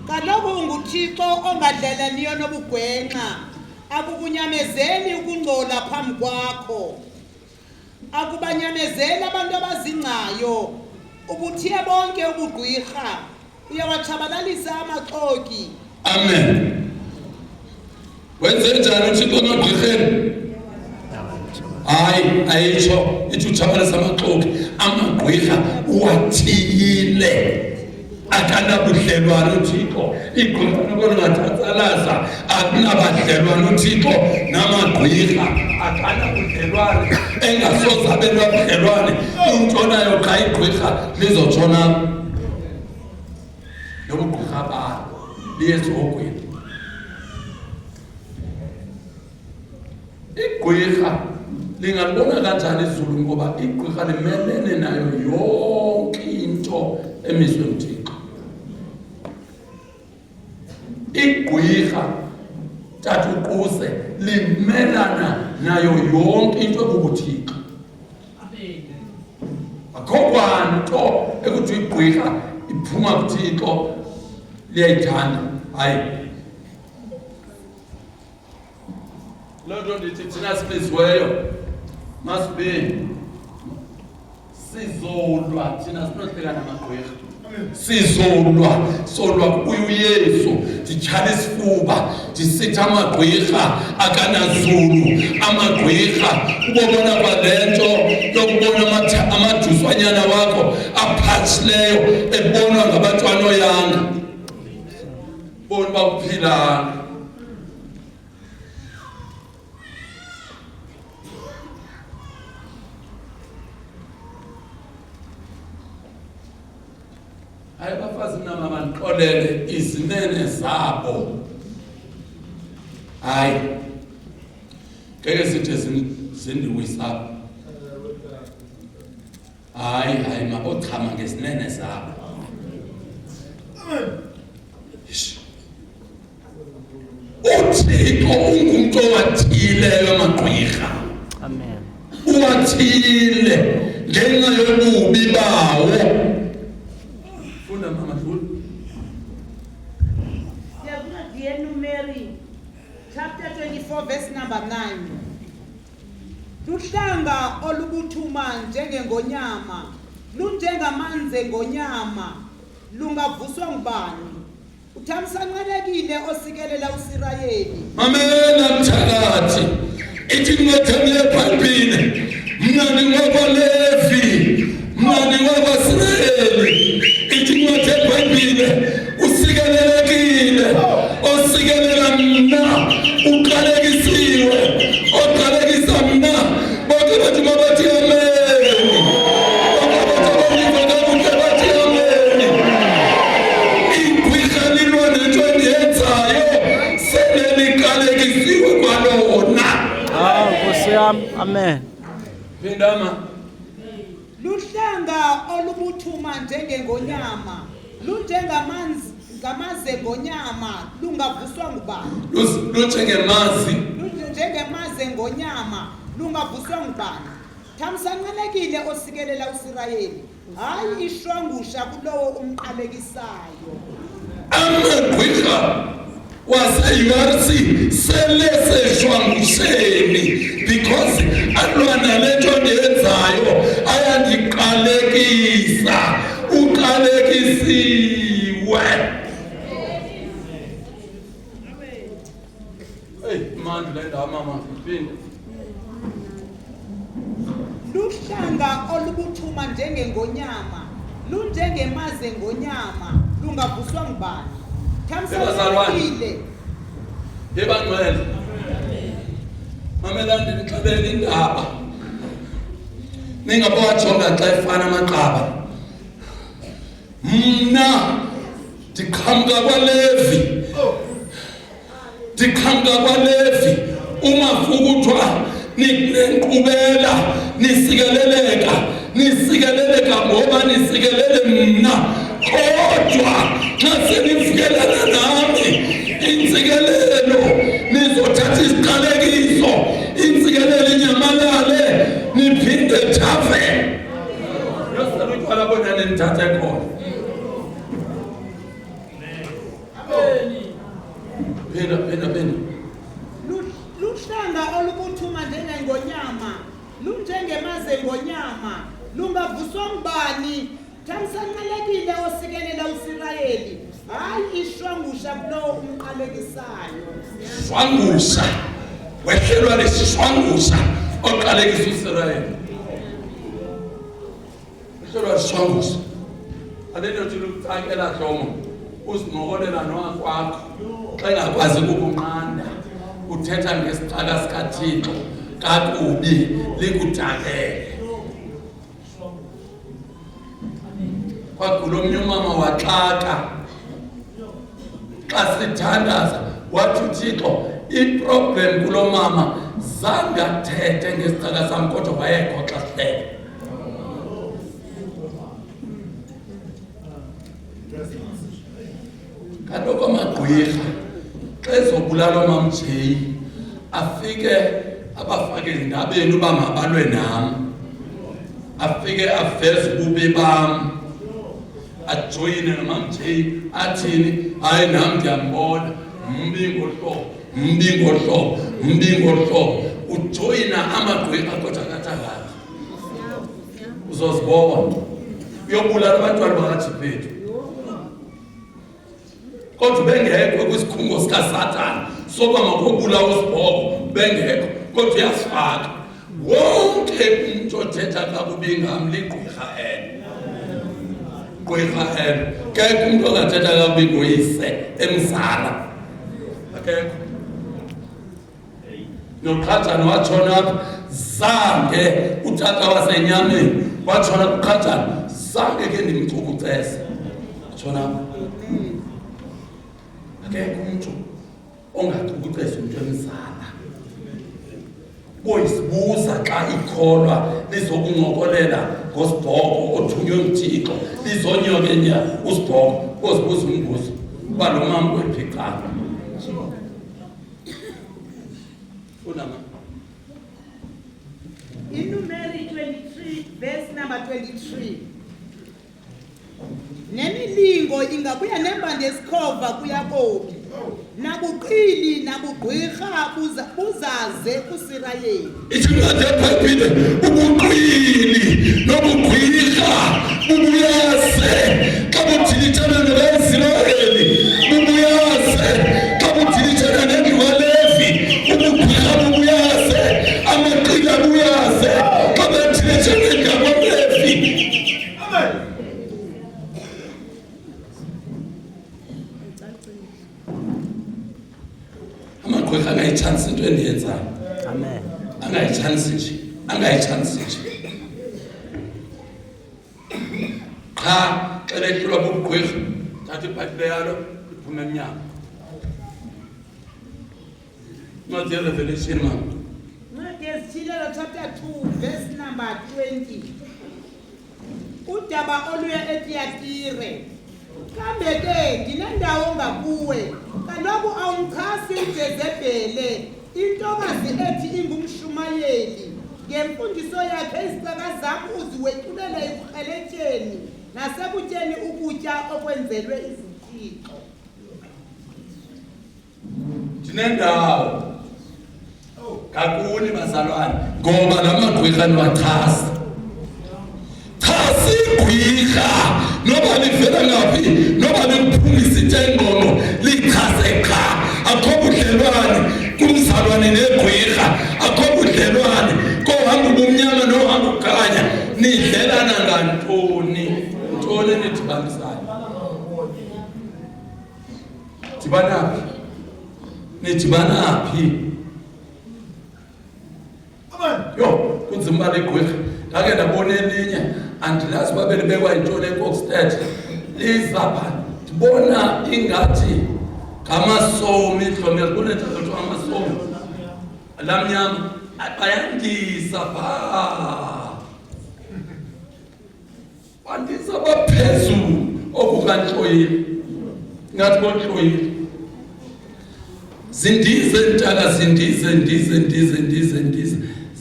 Kaloku unguThixo ongadlelaniyo nobugwenxa akukunyamezeli ukungcola phambi kwakho akubanyamezeli abantu abazingcayo ubuthiye bonke ubugqwirha uyawatshabalalisa amaxoki. Amen. Wenze njani uThixo emagqirheni? Hayi ayitsho ithi utshabalalisa amaxoki. Amagqirha uwathiyile. Akanabudlelwane uThixo. Igqirha nokona ngathatsalaza akunabudlelwane uThixo namagqirha. Akanabudlelwane engasoze abe nobudlelwane. Intshona xa igqirha lizotshona nobugqirha balo liyezogwini. Igqirha lingalibona kanjani izulu ngoba igqirha limelene nayo yonke into emizwe uThixo. Igqirha tata uquse limelana nayo yonke into ebubuthixo. Akho kwanto ekuthi igqirha iphuma kuThixo liyayithanda. Hayi. Loo ndithi thina sibiziweyo masibe sizolwa thina sinohleka namagqirha. Solwa kuYesu, ndityhala isifuba, ndisithi amagqirha akanazulu, amagqirha ubobona kwalento yokubona amaduswanyana wakho aphatshileyo ebonwa ngabantwana oyanga. Bona bakuphilanga. Hayi bafazi nama banixolele izinene zabo. Hayi. Ngeke sithi zindiwisa. Hayi mabochama ngezinene zabo. uThixo ungumuntu owathileyo amagqirha. Amen. Uwathile ngenxa yobubi bawo. Funda mama Dlula. Siyakuna Numeri chapter 24 verse number 9. Luhlanga olubuthuma njengengonyama, lunjengamanzi ngonyama, lungavuswa ngubani? Uthamsanqelekile osikelela uSirayeli. Mamela mthakathi. Ithi ngethembe eBhayibhile. Mina ngingokwaLevi, mina ngokwaSirayeli. Ithi ngethembe eBhayibhile usikelelekile, osikelela mina, uqalekisiwe, oqalekisa mina. Bonke bathi mabathi amen. Amen. Pindama. Luhlanga olubuthuma njengengonyama, lunjengamanzi ngamaze ngonyama, lungavuswa ngubani? Lunjengemazi. Lunjengemaze ngonyama, lungavuswa ngubani? Thamsanqelekile osikelela uSirayeli, hayi ishwangusha kulowo umqalekisayo. Amagqirha waseYarisi seleseshwangusheni because alwana lento ndiyenzayo ayandiqalekisa, uqalekisiwe. Hey manje le ndawo mama iphinda. Luhlanga olubuthuma njengengonyama, lunjengemaze ngonyama, lungavuswa ngubani? Thamsanqelekile. Yebangcwele. Mamelani ndixelele indaba. Ningabawajonga xa efana amaqaba. Mna ndiqhamuka kwaLevi. Uma kuthiwa ninkqubela, nisikeleleka ngoba nisikelele mna. Kodwa xa senifikelana nami, insikelelo nizothatha isiqalekiso, insikelelo inyamalale, niphinde thafe. Yosala utywala bona nithathe khona. Phinda. Luhlanga olubuthuma njengengonyama, lunjengemaze ngonyama, lungavuswa ngubani? Thamsanqalekile osikelela uSirayeli, hayi ishwangusha kulo umqalekisayo. Shwangusha. Wehlelwa lesishwangusha oqalekisa uSirayeli. Wehlelwa lesishwangusha. Alena uthi ukucakela hlomo usinqokolela nowakwakho xa engakwazi ukukunqanda uthetha ngesicaka sikaThixo kakubi likudakele. Kwakulo omnye umama waxaka xa sithandaza wathi uThixo iproblem kulo mama zange athethe ngesicaka sam kodwa wayekho xa sihlele. Kaloku amagqwirha xa ezobulala uMamJay afike abafake endabeni uba mabalwe nam, afike aveze ububi bam, ajoyine noMamJay athini hayi nam ndiyambona mbi ngohlobo ujoyina amagqwirha kodwa akathanganga. Uzozibona uyobulala abantwana bakaJiphethu kodwa bengekho kwisikhungo sikaSathane soba makobulawa uSibhoko bengekho kodwa uyasifaka. Wonke umuntu othetha kakubi ngam ligqwirha elo. Gqwirha elo. Kekho umuntu ongathetha kakubi ngoyise emzala. Akekho. Noqhathana watshona apha zange utata wasenyameni watshona kuqhathana zange ke ndimcukucese. Watshona apha. Akekho umuntu ongacukucesa umuntu emzala. Boyisibuza xa ikholwa lizokuncokolela ngoSibhoko othunywe nguThixo lizonyokenya uSibhoko bozibuza umbuzo uba lo mama wephicana. Unama iNumeri 23 verse number 23. Nemilingo ingabuya nembande esikhova kuyakobi. Nabuqili nabugqwirha buzaze kuSirayeli. Ichincwadi yaBhayibhile ubuqili nobugqwirha bubuyase xa buthilithana nabeIsirayeli. Bubuyase xa buthilithana nendlu kaLevi. Ubugqwirha bubuyase amaqili abuyase xa bethilithana nendlu kaLevi. Amen. Amagqwirha angayichansi into endiyenzayo. Amen. Angayichansi nje. Cha xa lehlulwa bubugqwirha thatha iBhayibhile yalo iphume emnyango. Incwadi yeRevelation mama. Ncwadi yesithilelo chapter 2 verse number 20. Udaba oluya eThiyatire. Kambe ke ndinendawo ngakuwe. Kaloku awumkhasi uJezebhele, intokazi ethi ingumshumayeli. Ngemfundiso yakhe izicaka zakho uziwethulela ebukreletyeni nasekutyeni ukutya okwenzelwe izithixo. Ndinendawo ngakuni bazalwane ngoba la magqwirha niwachasa. Chasi igqwirha noba livela ngaphi noba liphumisa intengqono lichase qha. Akho budlelwane kumzalwane negqwirha, akho budlelwane kohamba ubumnyama nohamba ukhanya. Nidlelana ngantoni? Ntoni nidibanisayo? Dibanaphi? Nidibanaphi? Yo kunzima legqwirha. Ndake ndabona elinye andilazi uba belibekwa yintoni eKokstad lizapha ndibona ingathi ngamasomi mhlawumbi ndibona kuthiwa ngamasomi la mnyama bayandisa phaa bandisa baphezulu okukantloyile ngathi kontloyile zindize ntaka zindize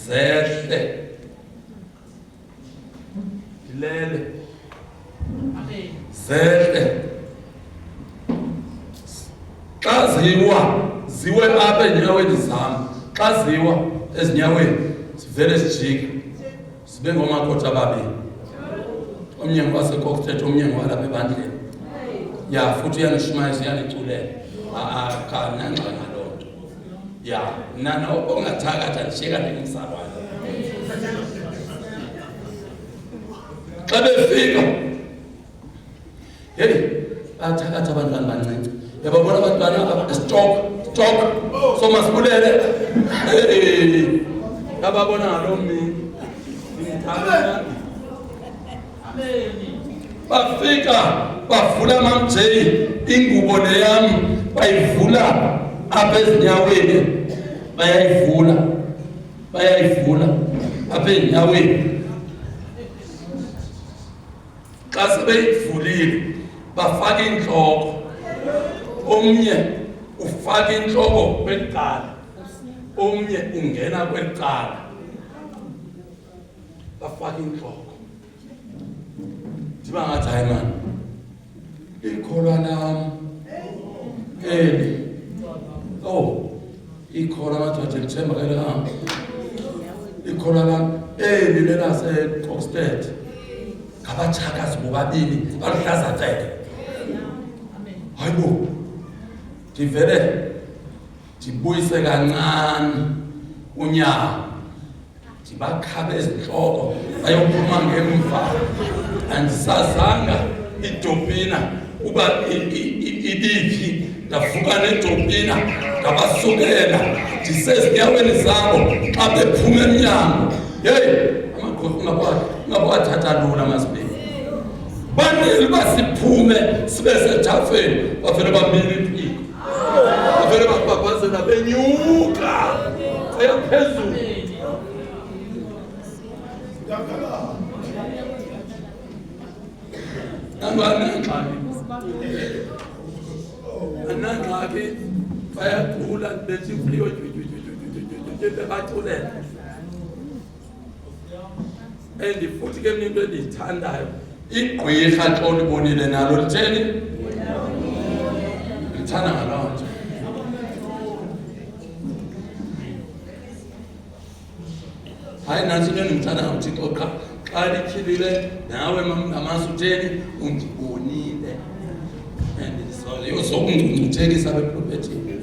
zehle lele zehle xa ziwe apha enyaweni zam xa ziwa ezinyaweni sivele sijike sibe ngomakoti ababini umnyango waseKokstad, umnyango walapha ebandleni. Ya futhi uyangishumayisa uyaniculela. Akananxa ngaloo nto. Ya nana ongathakatha ndisheka ngemsabane. Xa befika hey bathakatha abantwana abancinci. Yababona abantwana stop so masibulele. Yababona ngaloo mini. Bafika bavula mamjeyi ingubo leyam bayivula apha ezinyaweni bayayivula apha ezinyaweni. Xa sebeyivulile bafaka inhloko, omnye ufaka inhloko kwelicala, omnye ungena kwelicala, bafaka inhloko. Ndiba ngathi hayi man, ikholwa lam eli ikholwa madoda ndithemba ke lehamba ikholwa lam eli lelaseKokstad ngabatshakazi bobabili baluhlaza teke. Hayibo ndivele ndibuyise kancane unyawo ndibakhabe ezintloko bayophuma ngemva. Andisazanga idopina uba ibiphi, ndavuka nedopina ndabasukela ndisezinyaweni zabo xa bephuma emnyango. Hey amagqirha ungabawathatha lula masibili. Baneli basiphume sibe sethafeni bavele bamile impiko, bavele babhabhazela benyuka baya phezulu. Anangxaki bayaqhula bethi kuliyo bebaculela. And futhi ke mina into endiyithandayo igqwirha xa ulibonile nalo litheni lithanda ngaloo nto. Hayi nantsi into endimthanda ngaMthixo xa lityhilile nawe namasutheni undibonile and yozokungcungcuthekisa beprofethini.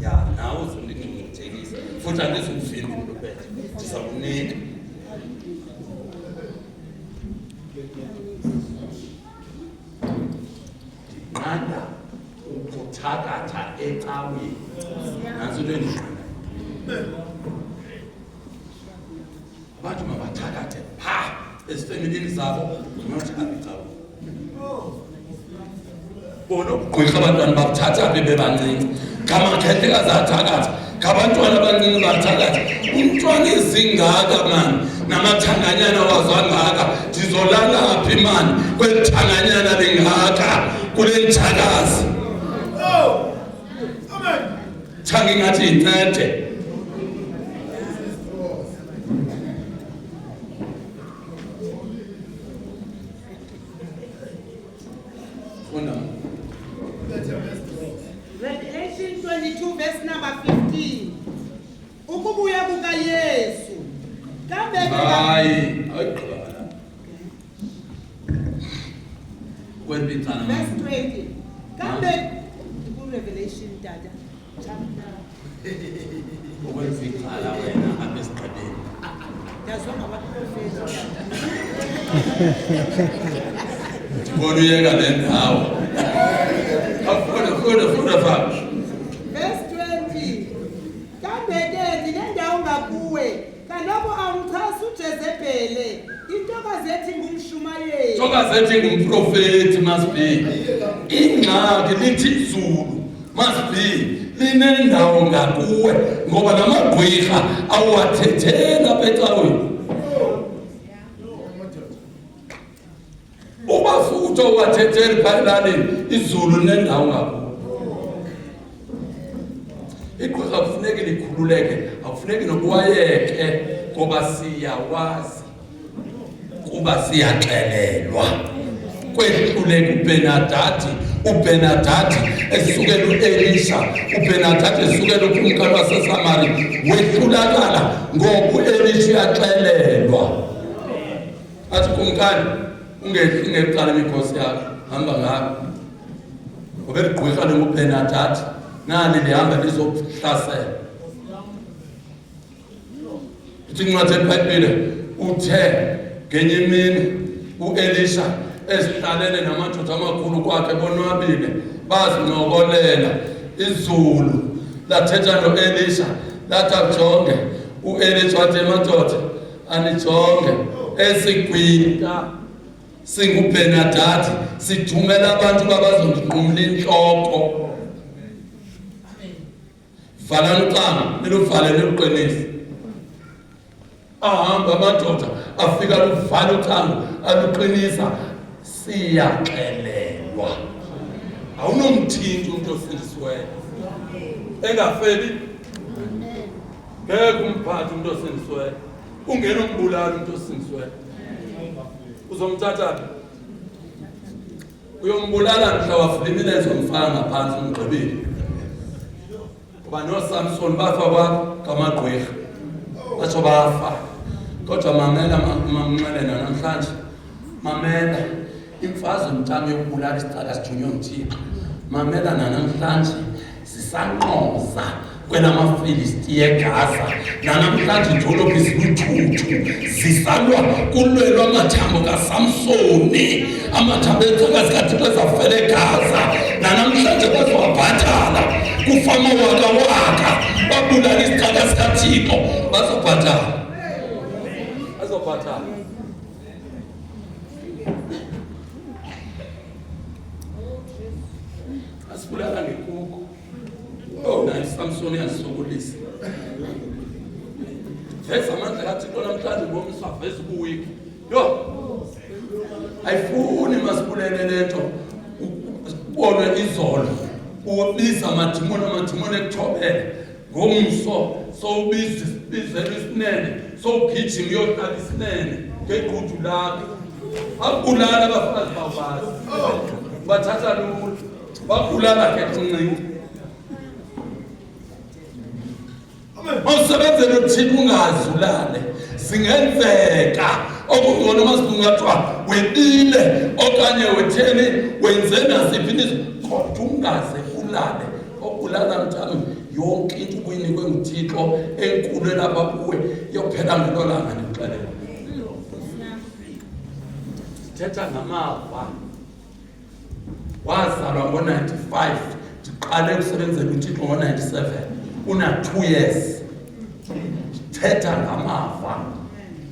Ya nawe uzondingcungcuthekisa futhi andizumfini uprofethi, ndizawunika. Ndinqanda ukuthakatha ecaweni, nantsi into endinqanda. Abantu mabathakathe ezifemelini zabo nothi abicawu. Bona ugqirha abantwana babuthatha aphi bebancinci, ngamakhehlekazi athakatha, ngabantwana abancinci bathakatha. Umntwana ezingaka mani namathanganyana wazo angaka, ndizolala phi mani kwelithanganyana lingaka kule nthakazi. Thanga ingathi yincede. Revelation 22 verse number 15. Ukubuya kukaYesu. Kambe Hayi verse 20. Kambe Revelation dada. okwenzikhala wena apha esiqedeni. Yazwa ngabaprofeti. Ndibona uyeka le ndawo. Funda fam. Verse 20. Kambe ke ndinendawo ngakuwe. Kaloku awumchasi uJezebhele. Intokazi ethi ngumshumayeli. Intokazi ethi ngumprofethi must be. Ingxaki lithi izulu must be. Linendawo ngakuwe ngoba namagqwirha awuwathethela apha ecaweni. Uba futhi awuwathetheli phaa elalini izulu linendawo ngakuwe. Igqwirha kufuneki likhululeke, akufuneki nokuwayeke ngoba siyawazi kuba siyaxelelwa. Kwehluleka uBenadadi esukela uElisha, uBenadadi esukela ukumkani waseSamari, wehlulakala ngoba uElisha uyaxelelwa. athi kumkani ungehli ngekuqala imikhosi yakho hamba ngapha ngoba ligqwirha lengubhenadadi nali lihamba lizohlasela ithi incwadi eBhayibhile uthe ngenye imini u-Elisha ezihlalele namadoda amakhulu kwakhe bonwabile bazincokolela izulu lathetha no-Elisha lathi akujonge u-Elisha wathi madoda anijonge esigwinta singubhenadadi sithumela abantu babazondiqumla inhloko valani ucango niluvale niluqinise ahamba amadoda afika luvala ucango aluqinisa siyaxelelwa awunomthinti umuntu osindisiweyo engafeli ngeke umphathe umuntu osindisiweyo ungena umbulala umuntu osindisiweyo uzomthatha uyombulala mhla wafilimile ezomfaka ngaphansi umgqibile ngoba noSamson bafa ngamagqwirha batsho bafa kodwa mamela mamnxelena namhlanje mamela imfazwe mtame yokubulala isicaka sijunywe uMthixo mamela namhlanje sisanqoza kwenamafilistiya eGaza namhlanje idolophu ziluthuthu zisalwa kulwelwa amathambo kaSamsoni amathambo ezicaka zikaThixo ezafela eGaza namhlanje bazowabhatala kufama waka babulala isicaka sikaThixo bazobhatala asibulala ngekuku naye Samson yasokolisa veza amandla kaThixo namhlanje ngomsa veza kuwiki ayifuni masibulele lento ubone izolo ubiza amadimoni ekuthobela ngomso sowubizela isinene sowugijima uyohlala isinene ngeqhudu lakho abulala abafazi babazi bathatha lula babulala ngencinci awusebenzele uThixo ungazulale singenzeka okungcono masingathiwa wedile okanye wetheni wenze nasiphi kodwa ungaze ulale okulala mntana yonke into kuyinikwe nguThixo enkulu lapha kuwe yokuphela ngelolanga nixelela thetha ngamava wazalwa ngo-95 ndiqale ukusebenzela uThixo ngo-97 una 2 years thetha ngamava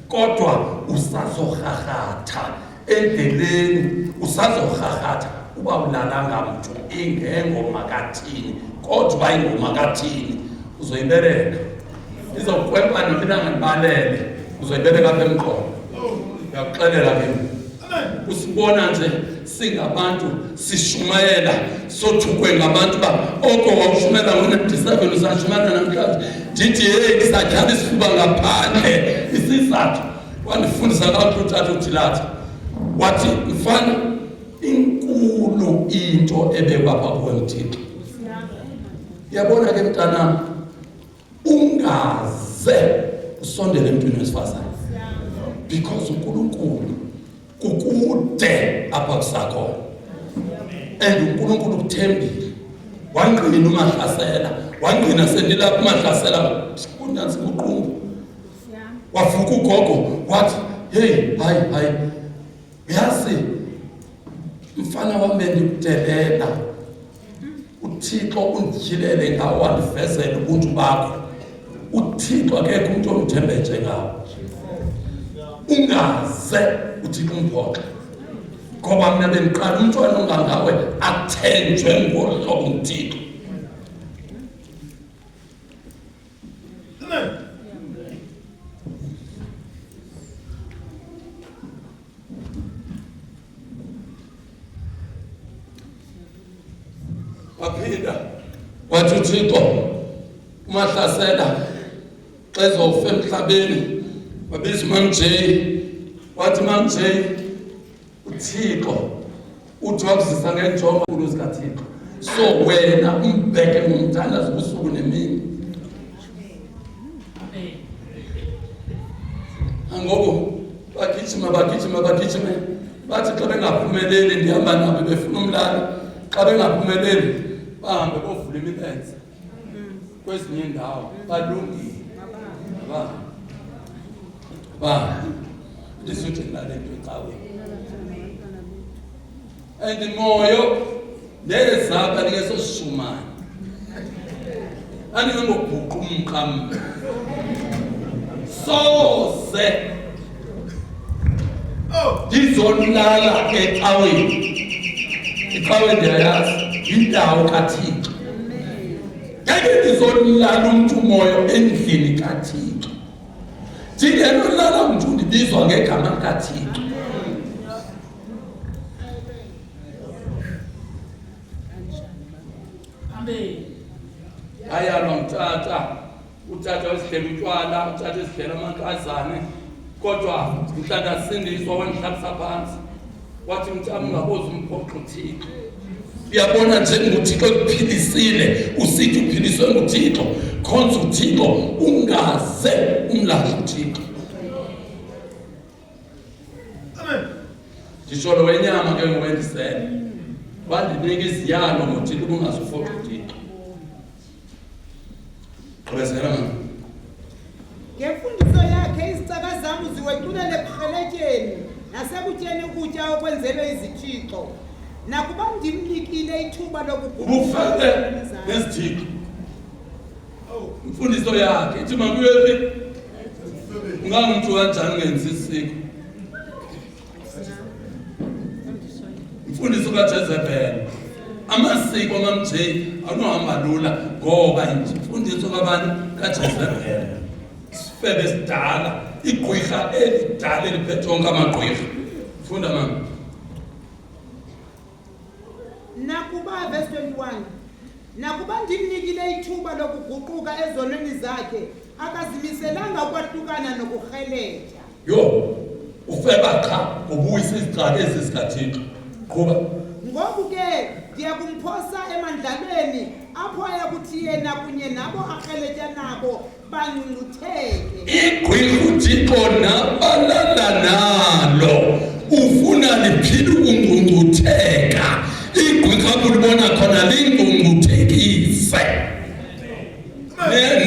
kodwa usazohahatha endleleni usazohahatha uba ulalanga mntu ingengoma kathini kodwa ingoma kathini uzoyibereka izokwempa nomina ngibalele uzoyibereka apha emqolo uyakuxelela ke usibona nje singabantu sishumayela sothukwe ngabantu oko wawushumela ngo-97 usashumela namhlanje ndithi hey isatyhala isifuba ngaphandle isizathu wandifundisa kakhulu utata uDilatha wathi mfana inkulu into ebekwa pha kuwe uThixo yabona ke mntanami ungaze usondele emntwini wesifazane because uNkulunkulu kukude apha kusakho and uNkulunkulu ukuthembile wangqina umahlasela wangqina sendilapha umahlasela kunansi kuqumbu wavuka ugogo wathi hey hayi uyazi mfana wami ndikudelela uThixo undityhilele ngawo wandivezela ubuntu bakho uThixo akekho umuntu omthembe njengawe ungaze uThixo umphoxe ngoba mina bendiqala umntwana ongangawe athenjwe ngohlobo uThixo waphinda wathi uThixo umahlasela xa ezofa emhlabeni wabiza uMam J wathi Mam J uThixo uthi wakuzisa ngenjongo zikaThixo so wena umbheke ngomthandazo ubusuku nemini angoku bakithi bagijima bathi xa bengaphumeleli ndihamba nabo befuna umlalo, xa bengaphumeleli bahambe bovula imilenze kwezinye indawo balungile ndisuthi ngale nto ecaweni and moyo nezapha lingesosishumane aningengobhuqa umqambe soze ndizolala ecaweni ndiyayazi yindawo kaThixo ngeke ndizolala umntu moyo endlini kaThixo ndingenolala umntu ndibizwa ngegama kaThixo ayalwa utata wesidlela utywala, utata wesidlela amankazane, kodwa mhlawumbe asindiswa wandihlalisa phansi wathi mntana ungaboza umphoqo uThixo. Uyabona nje nguThixo ekuphilisile, usithi uphiliswe nguThixo, khonza uThixo, ungaze umlahle uThixo. Ndisho lo wenyama ke ngowendisele wandinika iziyalo ngoThixo ungazufoqa uThixo. Ngemfundiso yakhe izicaka zami ziwequlele ebukreletyeni nasekutyeni ukutya okwenzelwe izithixo nakuba ndimnikile ithuba lokugubufele nezithixo. Imfundiso yakhe ithi makuyephi ungangumntu kanjani ungenzi isiko. Imfundiso kaJezebeli amasiko amamjeyi anohamba lula ngoba imfundiso kabani kaJezebeli sifebe sidala igqwirha elidala eliphethe onke amagqwirha. Funda mama. Nakuba verse 21 nakuba ndimnikile ithuba lokuguquka ezonweni zakhe akazimiselanga ukwahlukana nokurheletha. Yo ufeba cha ubuyisa izigcawu ezisikaThixo. Qhuba. Ngoku ke ndiyakumphosa emandlalweni apho ayakuthi yena kunye nabo arheletya nabo bangcungutheke. Igqwirha uThixo nabalala nalo ufuna liphile ukungcungutheka. Igqwirha ulibona khona lingcunguthekise.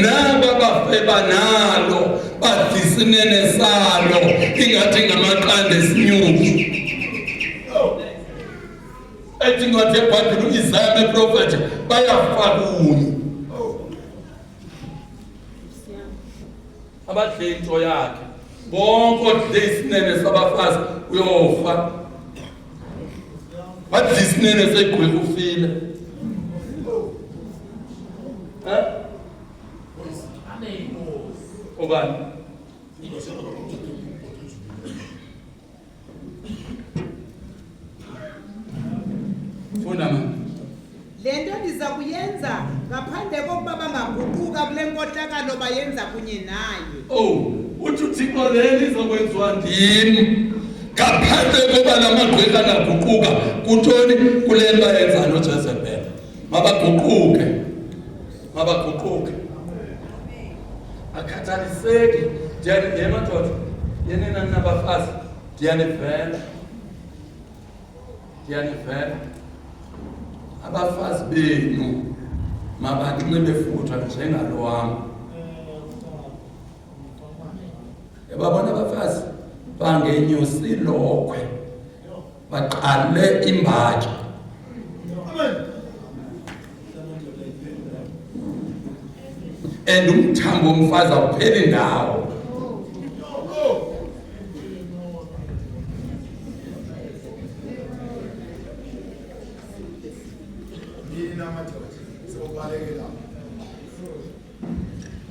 Naba bafeba nalo badisa inene salo ingathi ngamaqanda esinyuku. Ethi ngathi eBhayibheli uIsaya neprofethi bayafakuni. Abadle into yakhe bonke odle isinene sabafazi uyofa. Badle isinene segqwirha ufile. Obani funa mama. Lento ndiza kuyenza ngaphandle kokuba bangaguquka kule nkohlakalo bayenza kunye naye. Uthi uThixo leli izokwenziwa ndim ngaphandle koba lamagqwirha angaguquka kuthoni kule nto ayenza noJezebeli. Mabaguquke akhathaliseki. Madoda yenena nabafazi ndiyanivela abafazi benu mabanxibe futhwa njengalo wam. Yababona abafazi bangenyusa ilokhwe baqale imbatyi. And umthambo womfazi awupheli ndawo.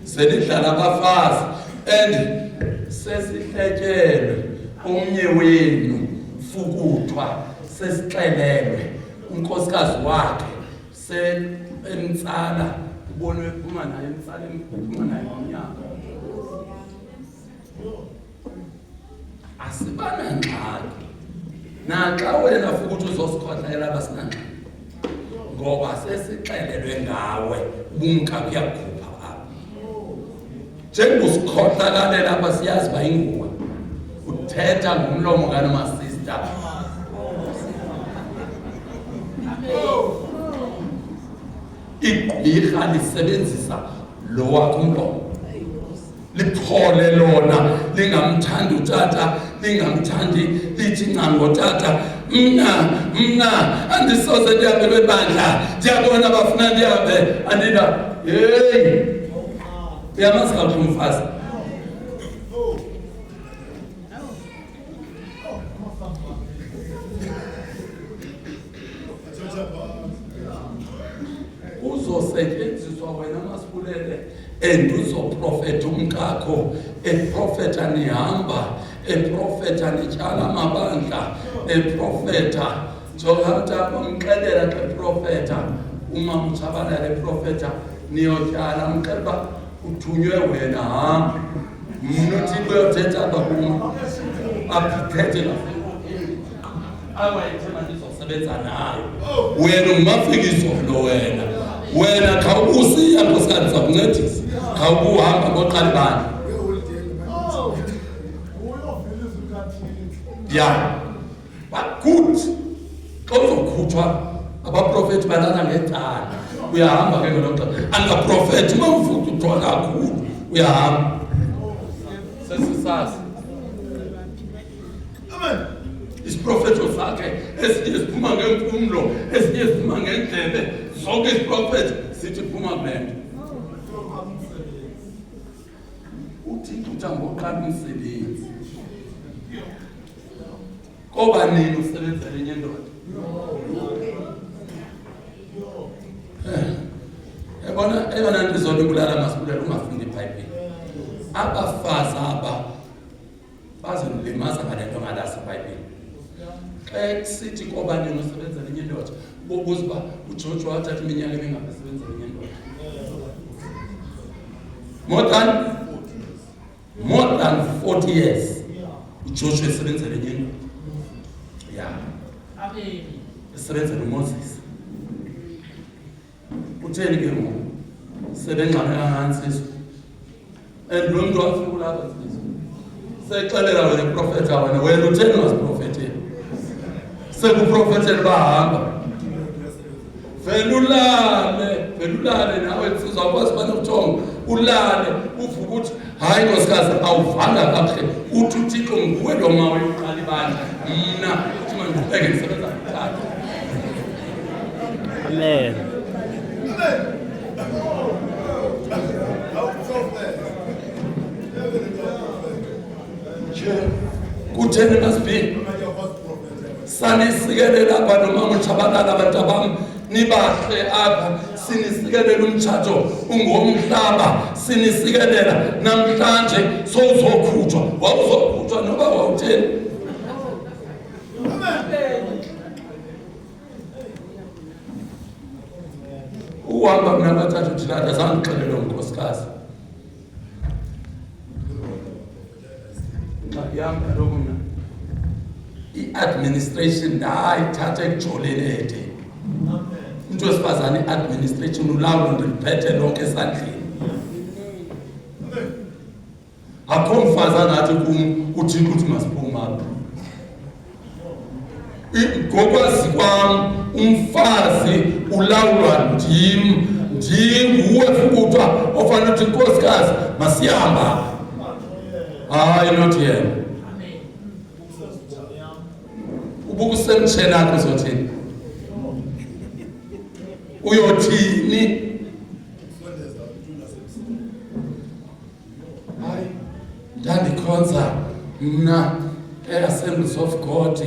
Selidlala abafazi and sesihletyelwe omnye wenu fukuthwa sesixelelwe unkosikazi wakhe emtsala ubonwe ephuma naye emtsala ephuma naye ngomnyaka. Asibana ngxaki naxa wena fukuthi uzosikhohlela abasinangxaki ngoba sesixelelwe ngawe ubumka kuyakhupha apha. Njengosikhohlakalela apha siyazi bayinguwe thetha ngomlomo kaNomasista. Igqirha lisebenzisa lo wakho umlomo. Liphole lona lingamthandi utata, lingamthandi lithi ncango tata. Mna andisoze ndihambe kwebandla, ndiyabona bafuna ndihambe andida. Hey, uyamazi kakuhle umfazi. Uzosetyenziswa wena Masibulele and uzoprofeta umkakho, eprofeta nihamba, eprofeta nityala amabandla, eprofeta njengamntu umxelela ke profeta uma Mtshabalala eprofeta niyotyala umxelela uba uthunywe wena hamba mna uThixo uyothetha ngakuwe aphethe awayithema ndizosebenza nayo wena umafikiso lo wena khawubusiya nkosikazi zakuncedisa khawubuhamba ngoqala ibandla ya but good xa uzokhutshwa abaprofethi balala ngecala uyahamba ke ngelo xesha angaprofethi uma uvuka uthwa kakhulu uyahamba sesisazi amen. Isiprofeto sakhe esinye siphuma ngempumlo esinye siphuma ngendlebe zonke isiprofethi sithi phuma kulento uThixo uthi ngoqala umsebenzi koba nini usebenzele enye indoda ebona nto izolibulala Masibulele ungafundi iBhayibhile abafazi aba bazolimaza ngale nto ngalasi iBhayibhile xa sithi koba nini usebenzele enye indoda bobuza uba uJoshua wathatha iminyaka emingaphi esebenzele enye indoda more than 40 years uJoshua esebenzele enye indoda ya amen esebenzele uMoses utheni ke ngoku sebengxame kangansizwe and lo muntu wafika lapha sexelela wena profeta wena utheni wasiprofethela sekuprofethela bahamba velulale nawe sizakwazi bana uthongo ulale uvuka ukuthi hayi nkosikazi awuvanga kahle uthi uThixo nguwe lo mawe uqala ibandla mna uthi mandibeke ngisebenza ngithatha Amen. Kutheni Masibi sanisikelela apha nomama Mtshabalala abantu bam nibahle apha sinisikelela umtshato ungomhlaba sinisikelela namhlanje sozokhutshwa wawuzokhutshwa noba wawutheni uhamba mina bathathu thina zangixelela unkosikazi yami kaloku mna i-administration ndayithatha ekujolelete into wesifazane i-administration ulawulo ndiliphethe lonke esandleni akho mfazane athi kum uThixo uthi masiphuma apha ngokwazi kwam umfazi ulawulwa ndinguwe fukuthwa ofanele uthi nkosikazi masihamba hayi not yena ubukusemtsheni akho uzothini uyothini hayi ndandikhonza mna e-Assemblies of God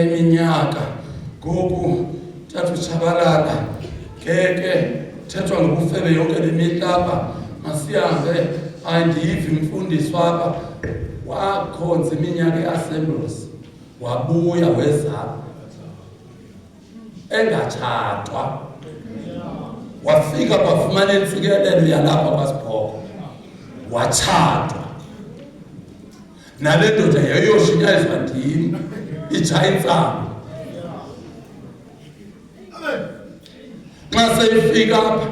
iminyaka ngoku Tata Mtshabalala keke thethwa ngobufebe yonke le mihlaba masihambe andiyivi imfundiswa apha wakhonza iminyaka e-Assemblies wabuya wezapha engatshatwa wafika kwafumana intsikelelo yalapha kwaSiphoko watshatwa nale ndoda yayoshunyayizwa ndim ijaya intsangu xa seyifika apha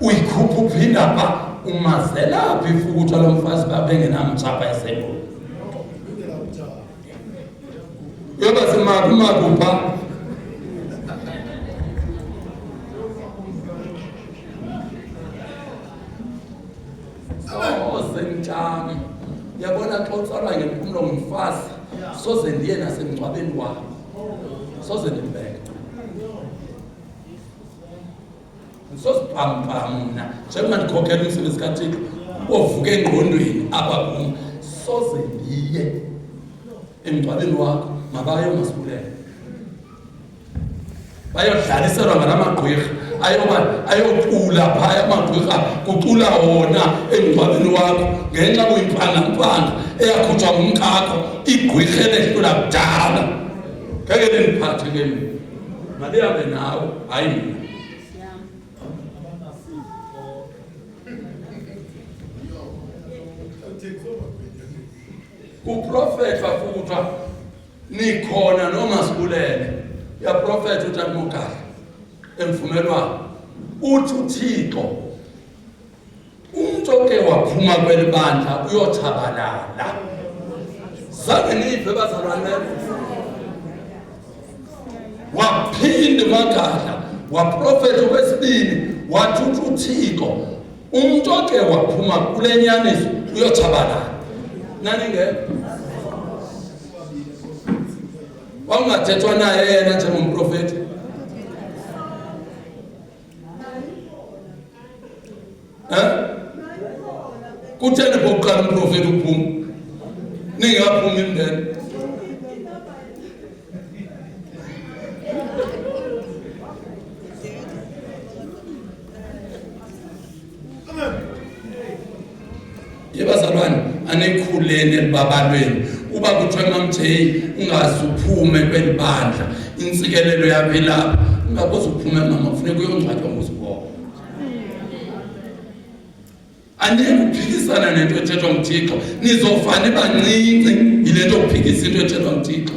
uyikhupha uphinda pha umazelaphi fukuthwa lo mfazi babengenamtshapha esengqondo uyoba semapha sentami yabona xa utsala ngempumulo ngumfazi soze ndiye nasemngcwabeni wakho soze ndibheke sosiphampam mna njengoba ndikhokhela umsebenzi kaThixo ovuke engqondweni apha kum soze ndiye emngcwabeni wakho mabaye uMasibulele bayodlaliselwa ngala magqwirha ayocula phaya amagqwirha kucula wona emngcwabeni wakho ngenxa kuyimpanga eyakhutshwa ngumkakho igqwirha elehlula kudala ngeke lendiphathe ke mina malihambe nawe hayi mina kuprofetha futhi nikhona noMasibulele ya prophet uTamokala emvumelwano uthi uThixo umuntu oke waphuma kwelibandla uyothabalala zange nive bazalwane waphinde Makala waprofetha okwesibili wathi uThixo umuntu oke waphuma kulenyaniso uyothabalala nani ngeke wangathethwa naye yena njengomprofeti kutheni bokuqala umprofeti uphuma ningaphumi imndeni yebazalwane anikhuleni elibabalweni uba kuthiwa mamtheyi ungazuphume kwelibandla insikelelo yakho ilapha ungaboza uphume mama kufuneka uyongcwatywa ngozibona andike kuphikisana nento ethethwa nguThixo nizofana bancinci yile nto kuphikisa into ethethwa nguThixo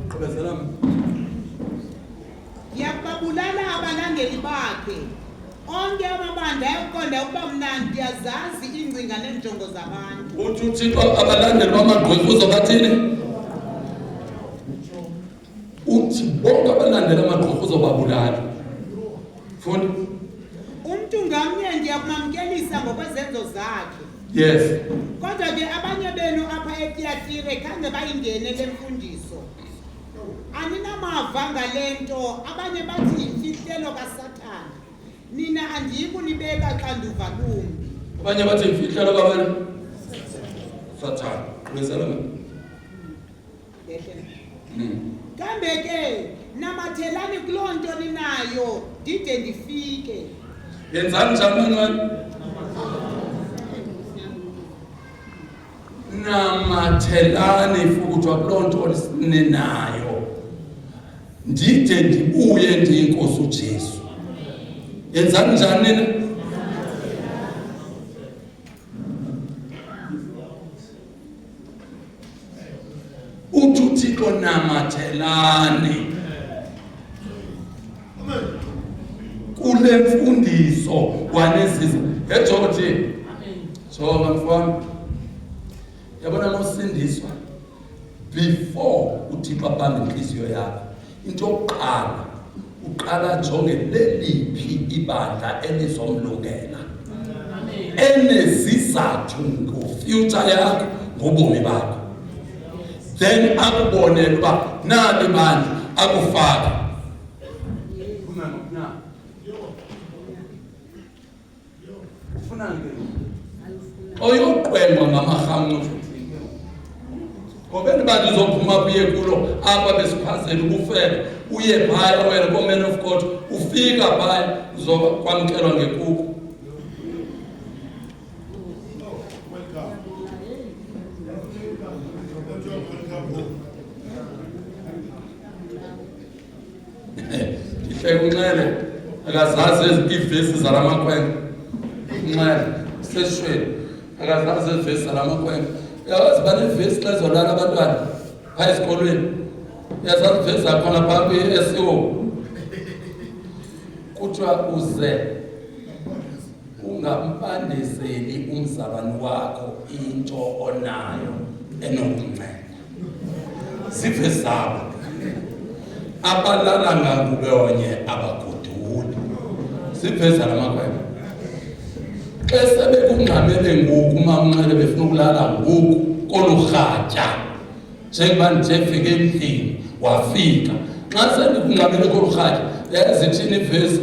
qhubezela yakubabulala abalandeli bakhe onke amabandla ayakuqonda ukuba mna ndiyazazi iingcinga neenjongo zabantu uthi uThixo abalandeli bamagqwirha uzobathini uthi bonke abalandeli amagqwirha uzobabulala fundi umntu ngamnye ndiyakumamkelisa ngokwezenzo zakhe yes kodwa ke abanye benu apha eTyatire khange bayingene le mfundiso aninamava ngale nto abanye bathi yimfihlelo kaSathane nina andiyi kunibeka xanduva lumbi abanye bathi imfihlelo kabani Sathane qhubezela kambe ke namathelani kuloo nto ninayo ndide ndifike yenzani njani mancane namathelani futhi kuloo nto ninayo ndide ndibuye ndiyinkosi uJesu yenzani njani nina uthi uThixo namathelani kule mfundiso wanezizwe ngejothi jonga mfana yabona mosindiswa before uThixo abambe inhliziyo yakho into yokuqala uqala jonge leliphi ibandla elizomlungela enezizathu ngofuture yakho ngobomi bakho then akubonela uba nali bandla akufaka ufuna ngeke oyoqwengwa ngamahamncu ngoba abantu uzophuma kuye kulo apha besiphazela ubufele uye phaya wena ko-man of God ufika phaya uzokwamkelwa ngekuku ndihleke unxele akazazi izivesi zalamakhwenkwe unxele sesishweni akazazi izivesi zalamakhwenkwe yawazi banevesi xa ezolala abantwana phaya esikolweni yazazi ivesi zakhona phaa kwi-SEO kuthiwa uze ungambandezeli umzalwane wakho into onayo enokunceda zive zabo abalala ngakubonye abagoduli siveza lamakhwela xa sebekungqamele ngoku mamnxele befuna ukulala ngoku kolurhatya njengoba ndifike endlini wafika xa sendikungqamele kolurhatya yazithini ivezi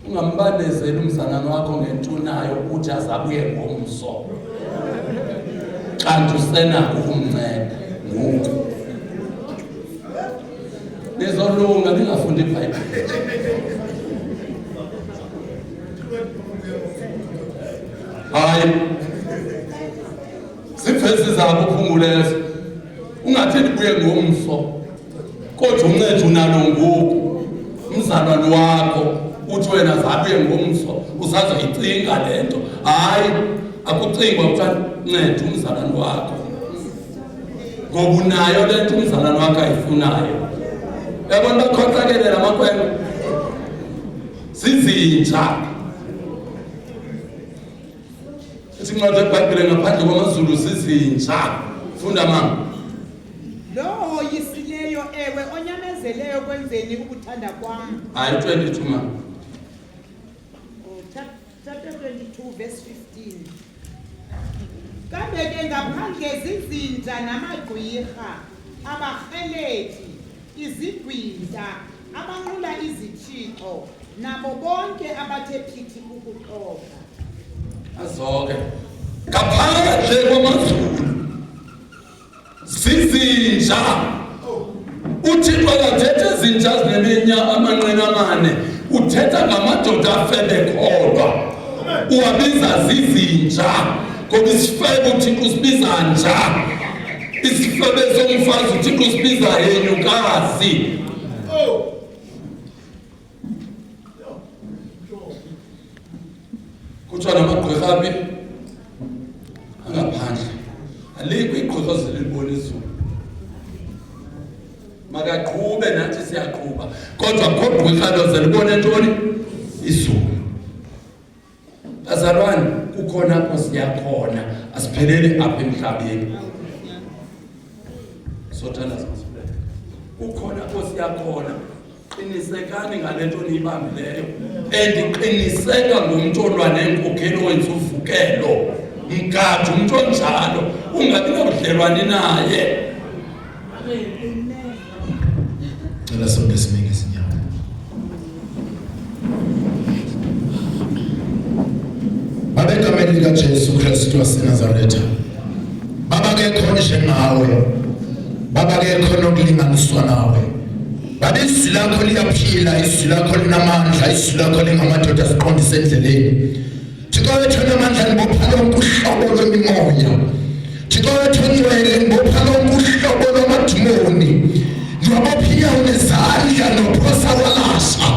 ungambanezeli umzalwane wakho ngentunayo uthi azabuye ngomso kanti usenakho ukumnceda ngoku nizolunga ningafundi iBhayibhile hayi zivezi zabo uphungulezo ungathi ndibuye ngomso kodwa uncedo unalo ngoku umzalwane wakho uthi wena zabuye ngomso usazoyicinga lento hayi akucingwa ukuthi nceda umzalwane wakho ngoba unayo lento umzalwane wakho ayifunayo yabona bakhonhlakele lamakhwelo sizintsha isincwadi eBhayibhile ngaphandle kwamaZulu sizintsha funda mama lo oyisileyo ewe onyamezeleyo kwenzeni ukuthanda kwam hayi 22 mama chapter 22 verse 15 kambe ke ngaphandle zizintsha namagqwirha abarhelethi izigwinta abanqula izithixo nabo bonke abathe phithi ukuxoka azoke ngaphandle kwamaZulu sizintsha uThixo akathethe izintsha ezineminyaka amanqina amane uthetha ngamadoda afebekholwa uwabiza zizintsha ngoba isifebe uThixo usibiza nja isifebe somfazi uThixo usibiza yenyukazi kuthiwa namagqwirha aphi angaphandle alikho igqwirha zelibona izulu makaqhube nathi siyaqhuba kodwa akho gqwirha lozelibona ntoni izulu bazalwane kukhona apho siyakhona asiphelele apha emhlabeni sothanda sibele kukhona apho siyakhona qinisekani ngalento niyibambileyo endiqiniseka ngumntu olwa nenkokhelo wenza uvukelo mgadi umntu onjalo ungabi nobudlelwane naye cela sonke simeke izinyawo Baba egameni likaJesu Kristu waseNazaretha Baba akekho njengawe Baba akekho nokulinganiswa nawe Baba izwi lakho liyaphila izwi lakho linamandla izwi lakho lingamadoda asiqondise endleleni Thixo wethu namandla ngibopha lonke uhlobo lwemimoya Thixo wethu ngcwele ngibopha lonke uhlobo lwamadimoni Ngibopha nezandla nophosa walasa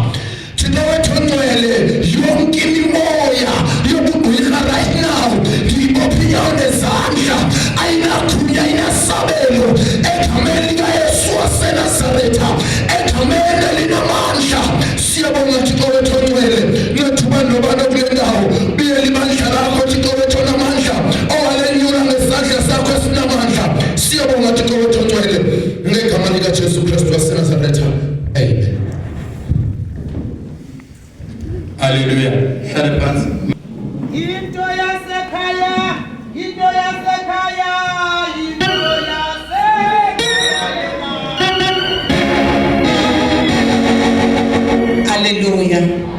Thixo wethu ngcwele yonke imimoya yokugwirha right now ngibopha nezandla ayinathunya ayinasabelo egameni likaYesu waseNazaretha egameni linamandla siyabonga Thixo wethu ngcwele nethuba nobani kule ndawo biyela ibandla lakho Thixo wethu namandla owalenyula ngesandla sakho esinamandla siyabonga Thixo wethu ngcwele ngegama likaJesu Kristu waseNazaretha amen haleluya hlale phansi into yasekhaya into yasekhaya into yasekhaya Hallelujah.